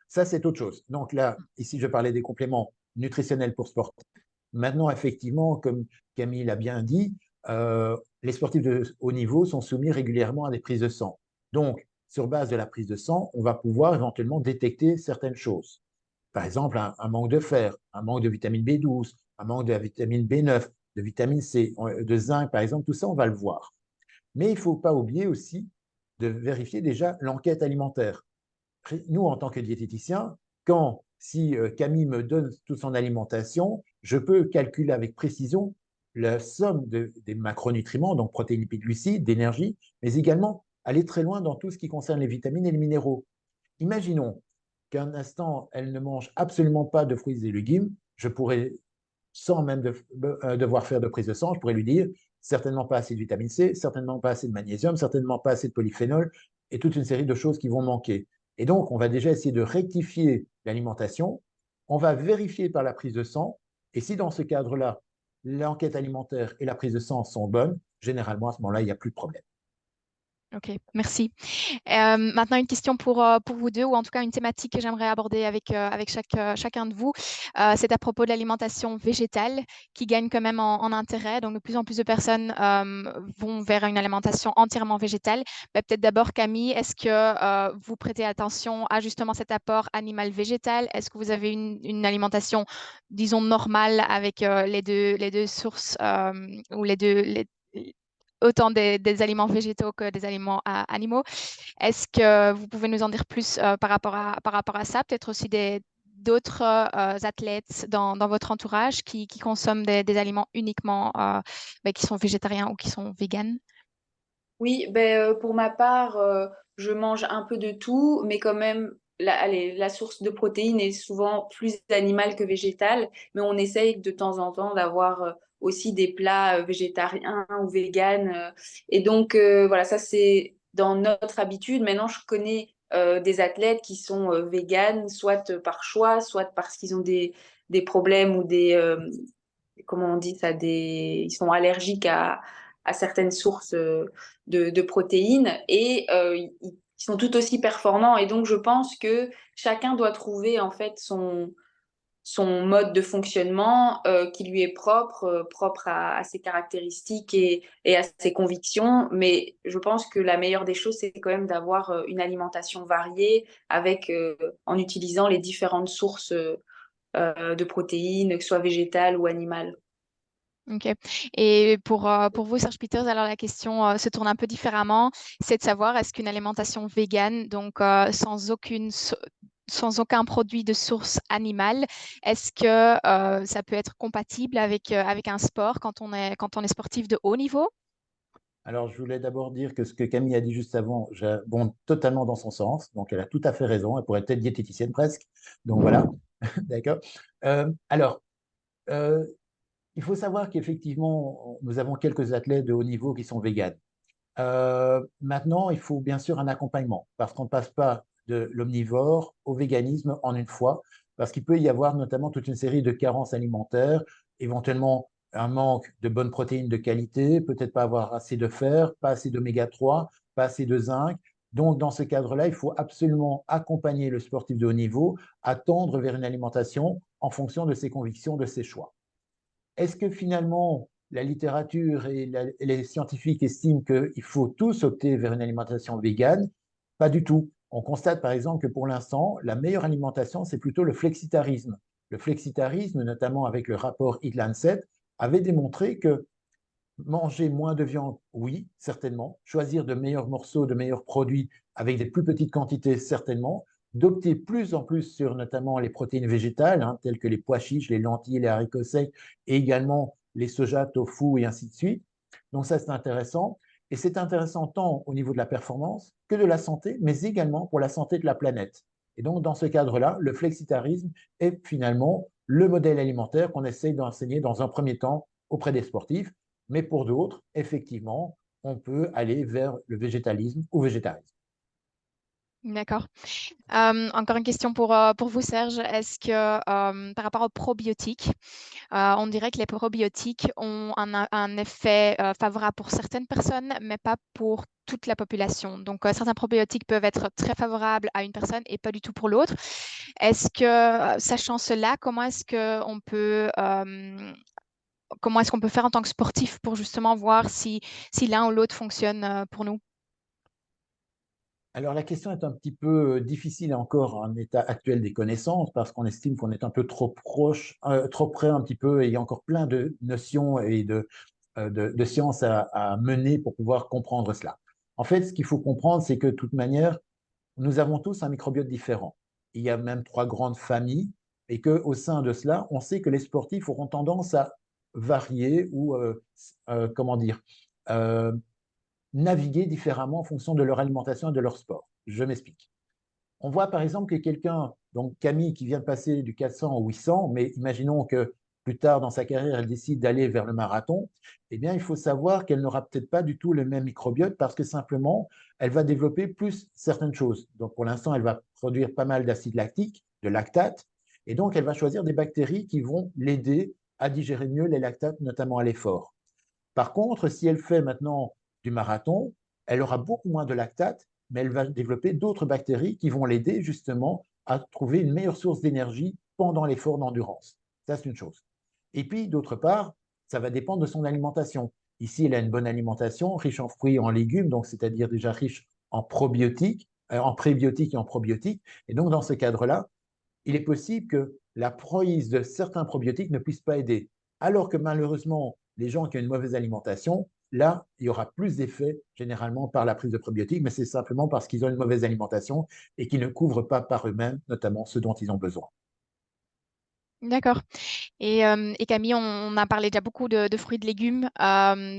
ça, c'est autre chose. Donc là, ici, je parlais des compléments nutritionnels pour sportifs. Maintenant, effectivement, comme Camille l'a bien dit, les sportifs de haut niveau sont soumis régulièrement à des prises de sang. Donc, sur base de la prise de sang, on va pouvoir éventuellement détecter certaines choses. Par exemple, un manque de fer, un manque de vitamine B12, un manque de vitamine B9, de vitamine C, de zinc, par exemple, tout ça, on va le voir. Mais il ne faut pas oublier aussi de vérifier déjà l'enquête alimentaire. Nous, en tant que diététicien, si Camille me donne toute son alimentation, je peux calculer avec précision la somme des macronutriments, donc protéines, lipides, glucides, d'énergie, mais également aller très loin dans tout ce qui concerne les vitamines et les minéraux. Imaginons, qu'un instant, elle ne mange absolument pas de fruits et légumes, je pourrais, sans même devoir faire de prise de sang, je pourrais lui dire certainement pas assez de vitamine C, certainement pas assez de magnésium, certainement pas assez de polyphénol, et toute une série de choses qui vont manquer. Et donc, on va déjà essayer de rectifier l'alimentation, on va vérifier par la prise de sang, et si dans ce cadre-là, l'enquête alimentaire et la prise de sang sont bonnes, généralement, à ce moment-là, il n'y a plus de problème. Ok, merci. Maintenant, une question pour vous deux, ou en tout cas une thématique que j'aimerais aborder avec chacun de vous. C'est à propos de l'alimentation végétale qui gagne quand même en intérêt. Donc, de plus en plus de personnes vont vers une alimentation entièrement végétale. Mais peut-être d'abord, Camille, est-ce que vous prêtez attention à justement cet apport animal-végétal? Est-ce que vous avez une alimentation, disons, normale avec les deux sources ou autant des aliments végétaux que des aliments animaux? Est-ce que vous pouvez nous en dire plus par rapport à ça? Peut-être aussi d'autres athlètes dans votre entourage qui consomment des aliments uniquement qui sont végétariens ou qui sont véganes? Oui, ben, pour ma part, je mange un peu de tout, mais quand même, la source de protéines est souvent plus animale que végétale, mais on essaye de temps en temps d'avoir aussi des plats végétariens ou véganes. Et donc, voilà, ça c'est dans notre habitude. Maintenant, je connais des athlètes qui sont véganes, soit par choix, soit parce qu'ils ont des problèmes ou comment on dit ça, ils sont allergiques à certaines sources de protéines et ils sont tout aussi performants. Et donc, je pense que chacun doit trouver en fait son mode de fonctionnement qui lui est propre, propre à ses caractéristiques et à ses convictions. Mais je pense que la meilleure des choses, c'est quand même d'avoir une alimentation variée avec, en utilisant les différentes sources de protéines, que ce soit végétales ou animales. Ok. Et pour vous, Serge Peters, alors la question se tourne un peu différemment. C'est de savoir, est-ce qu'une alimentation végane, donc sans aucun produit de source animale, est-ce que ça peut être compatible avec un sport quand on est sportif de haut niveau? Alors, je voulais d'abord dire que ce que Camille a dit juste avant, j'abonde totalement dans son sens. Donc, elle a tout à fait raison. Elle pourrait être diététicienne presque. Donc, voilà. D'accord. Alors, euh, il faut savoir qu'effectivement, nous avons quelques athlètes de haut niveau qui sont véganes. Maintenant, il faut bien sûr un accompagnement parce qu'on ne passe pas de l'omnivore au véganisme en une fois, parce qu'il peut y avoir notamment toute une série de carences alimentaires, éventuellement un manque de bonnes protéines de qualité, peut-être pas avoir assez de fer, pas assez d'oméga 3, pas assez de zinc. Donc, dans ce cadre-là, il faut absolument accompagner le sportif de haut niveau à tendre vers une alimentation en fonction de ses convictions, de ses choix. Est-ce que finalement, la littérature et les scientifiques estiment qu'il faut tous opter vers une alimentation végane? Pas du tout. On constate par exemple que pour l'instant, la meilleure alimentation, c'est plutôt le flexitarisme. Le flexitarisme, notamment avec le rapport Eat-Lancet, avait démontré que manger moins de viande, oui, certainement. Choisir de meilleurs morceaux, de meilleurs produits avec des plus petites quantités, certainement. D'opter plus en plus sur notamment les protéines végétales, telles que les pois chiches, les lentilles, les haricots secs, et également les soja, tofu et ainsi de suite. Donc ça, c'est intéressant. Et c'est intéressant tant au niveau de la performance que de la santé, mais également pour la santé de la planète. Et donc, dans ce cadre-là, le flexitarisme est finalement le modèle alimentaire qu'on essaye d'enseigner dans un premier temps auprès des sportifs. Mais pour d'autres, effectivement, on peut aller vers le végétalisme ou végétarisme. D'accord. Encore une question pour vous, Serge. Est-ce que par rapport aux probiotiques, on dirait que les probiotiques ont un effet favorable pour certaines personnes, mais pas pour toute la population. Donc, certains probiotiques peuvent être très favorables à une personne et pas du tout pour l'autre. Est-ce que, sachant cela, comment est-ce qu'on peut faire en tant que sportif pour justement voir si l'un ou l'autre fonctionne pour nous? Alors la question est un petit peu difficile encore en état actuel des connaissances parce qu'on estime qu'on est un peu trop proche, trop près un petit peu et il y a encore plein de notions et de sciences à mener pour pouvoir comprendre cela. En fait, ce qu'il faut comprendre, c'est que de toute manière, nous avons tous un microbiote différent. Il y a même 3 grandes familles et qu'au sein de cela, on sait que les sportifs auront tendance à varier ou, comment dire, euh, naviguer différemment en fonction de leur alimentation et de leur sport. Je m'explique. On voit par exemple que quelqu'un, donc Camille, qui vient de passer du 400 au 800, mais imaginons que plus tard dans sa carrière, elle décide d'aller vers le marathon, eh bien, il faut savoir qu'elle n'aura peut-être pas du tout le même microbiote parce que simplement, elle va développer plus certaines choses. Donc, pour l'instant, elle va produire pas mal d'acide lactique, de lactate, et donc elle va choisir des bactéries qui vont l'aider à digérer mieux les lactates, notamment à l'effort. Par contre, si elle fait maintenant du marathon, elle aura beaucoup moins de lactate, mais elle va développer d'autres bactéries qui vont l'aider justement à trouver une meilleure source d'énergie pendant l'effort d'endurance. Ça, c'est une chose. Et puis, d'autre part, ça va dépendre de son alimentation. Ici, elle a une bonne alimentation, riche en fruits et en légumes, donc c'est-à-dire déjà riche en probiotiques, en prébiotiques et en probiotiques. Et donc, dans ce cadre-là, il est possible que la prise de certains probiotiques ne puisse pas aider. Alors que malheureusement, les gens qui ont une mauvaise alimentation, là, il y aura plus d'effets généralement par la prise de probiotiques, mais c'est simplement parce qu'ils ont une mauvaise alimentation et qu'ils ne couvrent pas par eux-mêmes, notamment ce dont ils ont besoin. D'accord. Et Camille, on a parlé déjà beaucoup de fruits et de légumes.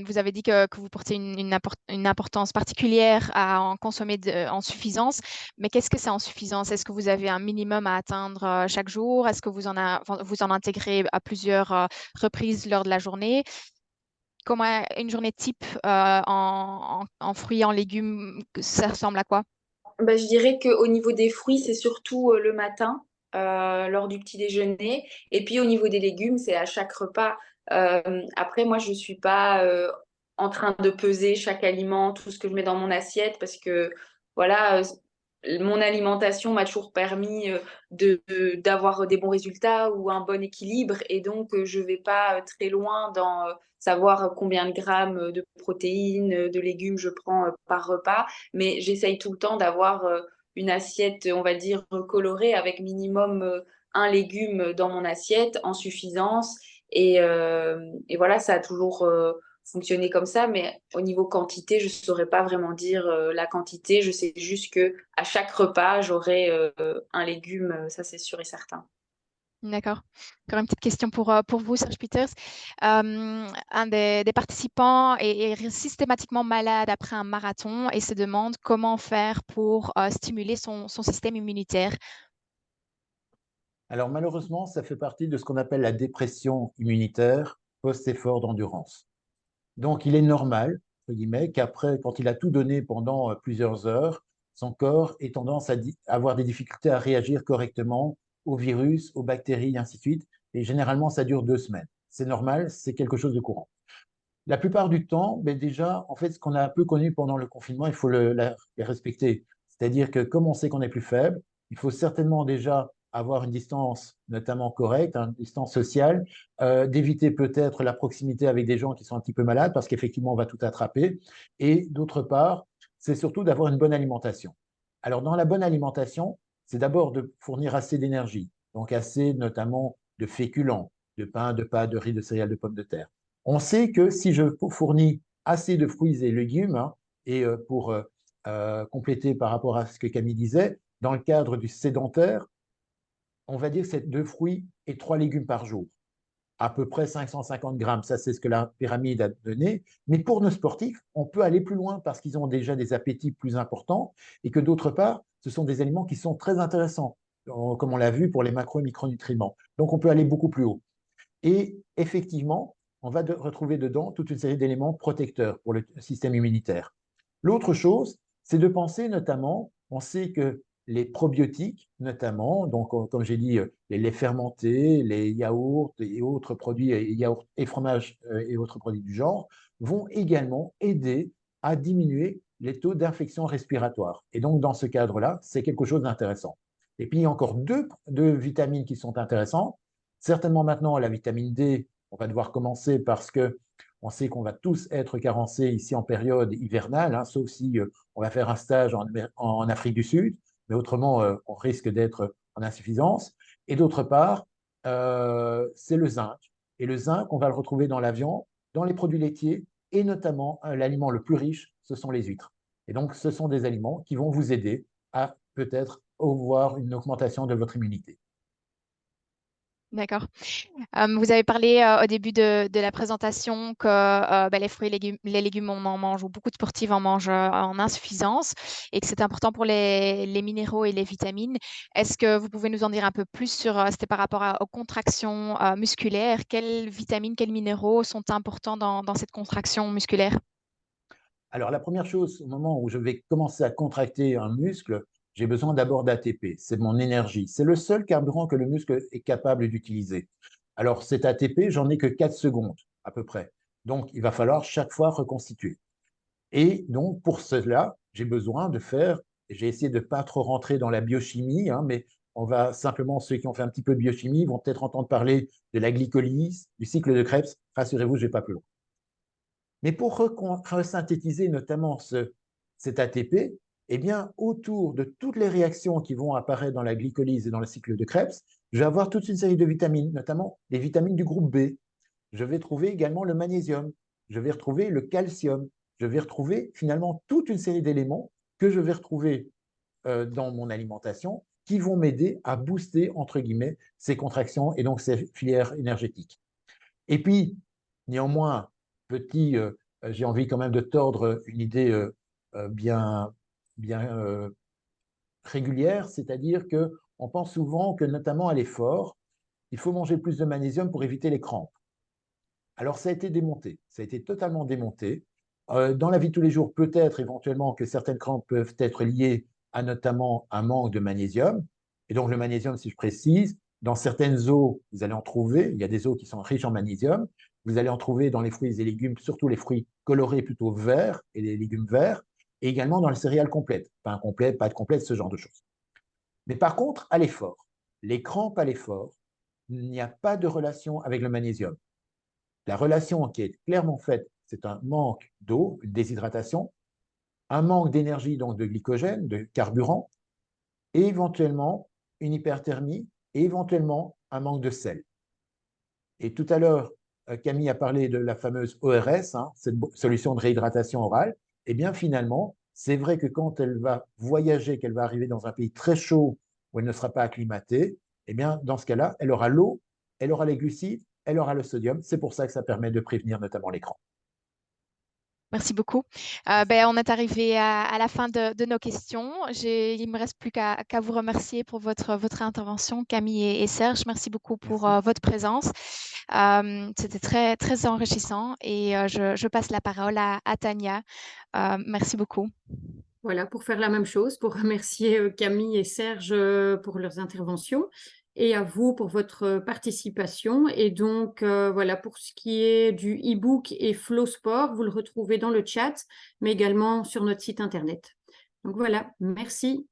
Vous avez dit que vous portez une importance particulière à en consommer en suffisance. Mais qu'est-ce que c'est en suffisance? Est-ce que vous avez un minimum à atteindre chaque jour? Est-ce que vous en intégrez à plusieurs reprises lors de la journée? Comment une journée type en fruits et en légumes, ça ressemble à quoi? Bah, je dirais qu'au niveau des fruits, c'est surtout le matin, lors du petit déjeuner. Et puis au niveau des légumes, c'est à chaque repas. Après, moi, je ne suis pas en train de peser chaque aliment, tout ce que je mets dans mon assiette, parce que voilà, mon alimentation m'a toujours permis d'avoir des bons résultats ou un bon équilibre. Et donc, je ne vais pas très loin dans savoir combien de grammes de protéines, de légumes je prends par repas, mais j'essaye tout le temps d'avoir une assiette, on va dire, colorée avec minimum un légume dans mon assiette en suffisance. Et voilà, ça a toujours fonctionné comme ça, mais au niveau quantité, je ne saurais pas vraiment dire la quantité. Je sais juste que à chaque repas, j'aurai un légume, ça c'est sûr et certain. D'accord. Encore une petite question pour vous, Serge Peters. Un des participants est systématiquement malade après un marathon et se demande comment faire pour stimuler son système immunitaire. Alors malheureusement, ça fait partie de ce qu'on appelle la dépression immunitaire post-effort d'endurance. Donc il est normal, entre guillemets, qu'après, quand il a tout donné pendant plusieurs heures, son corps ait tendance à avoir des difficultés à réagir correctement aux virus, aux bactéries, et ainsi de suite. Et généralement, ça dure 2 semaines. C'est normal, c'est quelque chose de courant. La plupart du temps, ben déjà, en fait, ce qu'on a un peu connu pendant le confinement, il faut les respecter. C'est-à-dire que comme on sait qu'on est plus faible, il faut certainement déjà avoir une distance, notamment correcte, une distance sociale, d'éviter peut-être la proximité avec des gens qui sont un petit peu malades, parce qu'effectivement, on va tout attraper. Et d'autre part, c'est surtout d'avoir une bonne alimentation. Alors, dans la bonne alimentation, c'est d'abord de fournir assez d'énergie, donc assez notamment de féculents, de pain, de pâtes, de riz, de céréales, de pommes de terre. On sait que si je fournis assez de fruits et légumes, hein, et pour compléter par rapport à ce que Camille disait, dans le cadre du sédentaire, on va dire que c'est 2 fruits et 3 légumes par jour, à peu près 550 grammes. Ça, c'est ce que la pyramide a donné. Mais pour nos sportifs, on peut aller plus loin parce qu'ils ont déjà des appétits plus importants et que d'autre part, ce sont des aliments qui sont très intéressants, comme on l'a vu pour les macro et micronutriments. Donc, on peut aller beaucoup plus haut. Et effectivement, on va retrouver dedans toute une série d'éléments protecteurs pour le système immunitaire. L'autre chose, c'est de penser notamment, on sait que les probiotiques, notamment, donc comme j'ai dit, les laits fermentés, les yaourts et autres produits, yaourts et fromages et autres produits du genre, vont également aider à diminuer les taux d'infection respiratoire. Et donc, dans ce cadre-là, c'est quelque chose d'intéressant. Et puis, il y a encore deux vitamines qui sont intéressantes. Certainement maintenant, la vitamine D, on va devoir commencer parce que on sait qu'on va tous être carencés ici en période hivernale, hein, sauf si on va faire un stage en Afrique du Sud, mais autrement, on risque d'être en insuffisance. Et d'autre part, c'est le zinc. Et le zinc, on va le retrouver dans la viande, dans les produits laitiers, et notamment l'aliment le plus riche, ce sont les huîtres. Et donc, ce sont des aliments qui vont vous aider à peut-être avoir une augmentation de votre immunité. D'accord. Vous avez parlé au début de la présentation que les fruits et les légumes, on en mange, ou beaucoup de sportifs en mangent en insuffisance, et que c'est important pour les minéraux et les vitamines. Est-ce que vous pouvez nous en dire un peu plus sur, c'était par rapport aux contractions musculaires, quelles vitamines, quels minéraux sont importants dans cette contraction musculaire? Alors, la première chose, au moment où je vais commencer à contracter un muscle, j'ai besoin d'abord d'ATP. C'est mon énergie. C'est le seul carburant que le muscle est capable d'utiliser. Alors, cet ATP, j'en ai que 4 secondes à peu près. Donc, il va falloir chaque fois reconstituer. Et donc, pour cela, j'ai besoin de faire, j'ai essayé de ne pas trop rentrer dans la biochimie, hein, mais on va simplement, ceux qui ont fait un petit peu de biochimie vont peut-être entendre parler de la glycolyse, du cycle de Krebs. Rassurez-vous, je ne vais pas plus loin. Mais pour resynthétiser notamment cet ATP, eh bien, autour de toutes les réactions qui vont apparaître dans la glycolyse et dans le cycle de Krebs, je vais avoir toute une série de vitamines, notamment les vitamines du groupe B. Je vais trouver également le magnésium, je vais retrouver le calcium, je vais retrouver finalement toute une série d'éléments que je vais retrouver dans mon alimentation qui vont m'aider à booster, entre guillemets, ces contractions et donc ces filières énergétiques. Et puis, néanmoins, j'ai envie quand même de tordre une idée bien, bien régulière, c'est-à-dire qu'on pense souvent que, notamment à l'effort, il faut manger plus de magnésium pour éviter les crampes. Alors, ça a été démonté, ça a été totalement démonté. Dans la vie de tous les jours, peut-être éventuellement que certaines crampes peuvent être liées à notamment un manque de magnésium. Et donc, le magnésium, si je précise, dans certaines eaux, vous allez en trouver, il y a des eaux qui sont riches en magnésium, vous allez en trouver dans les fruits et légumes, surtout les fruits colorés plutôt verts et les légumes verts, et également dans les céréales complètes, pain complet, pâtes complètes, ce genre de choses. Mais par contre, à l'effort, les crampes à l'effort, il n'y a pas de relation avec le magnésium. La relation qui est clairement faite, c'est un manque d'eau, une déshydratation, un manque d'énergie, donc de glycogène, de carburant, et éventuellement une hyperthermie, et éventuellement un manque de sel. Et tout à l'heure, Camille a parlé de la fameuse ORS, hein, cette solution de réhydratation orale. Eh bien, finalement, c'est vrai que quand elle va voyager, qu'elle va arriver dans un pays très chaud où elle ne sera pas acclimatée, eh bien, dans ce cas-là, elle aura l'eau, elle aura les glucides, elle aura le sodium. C'est pour ça que ça permet de prévenir notamment l'écran. Merci beaucoup. On est arrivé à la fin de nos questions. Il ne me reste plus qu'à vous remercier pour votre intervention, Camille et Serge. Merci beaucoup pour votre présence. C'était très, très enrichissant, et je passe la parole à Tania. Merci beaucoup. Voilà, pour faire la même chose, pour remercier Camille et Serge pour leurs interventions, et à vous pour votre participation. Et donc, voilà, pour ce qui est du e-book et Flow Sport, vous le retrouvez dans le chat, mais également sur notre site internet. Donc voilà, merci.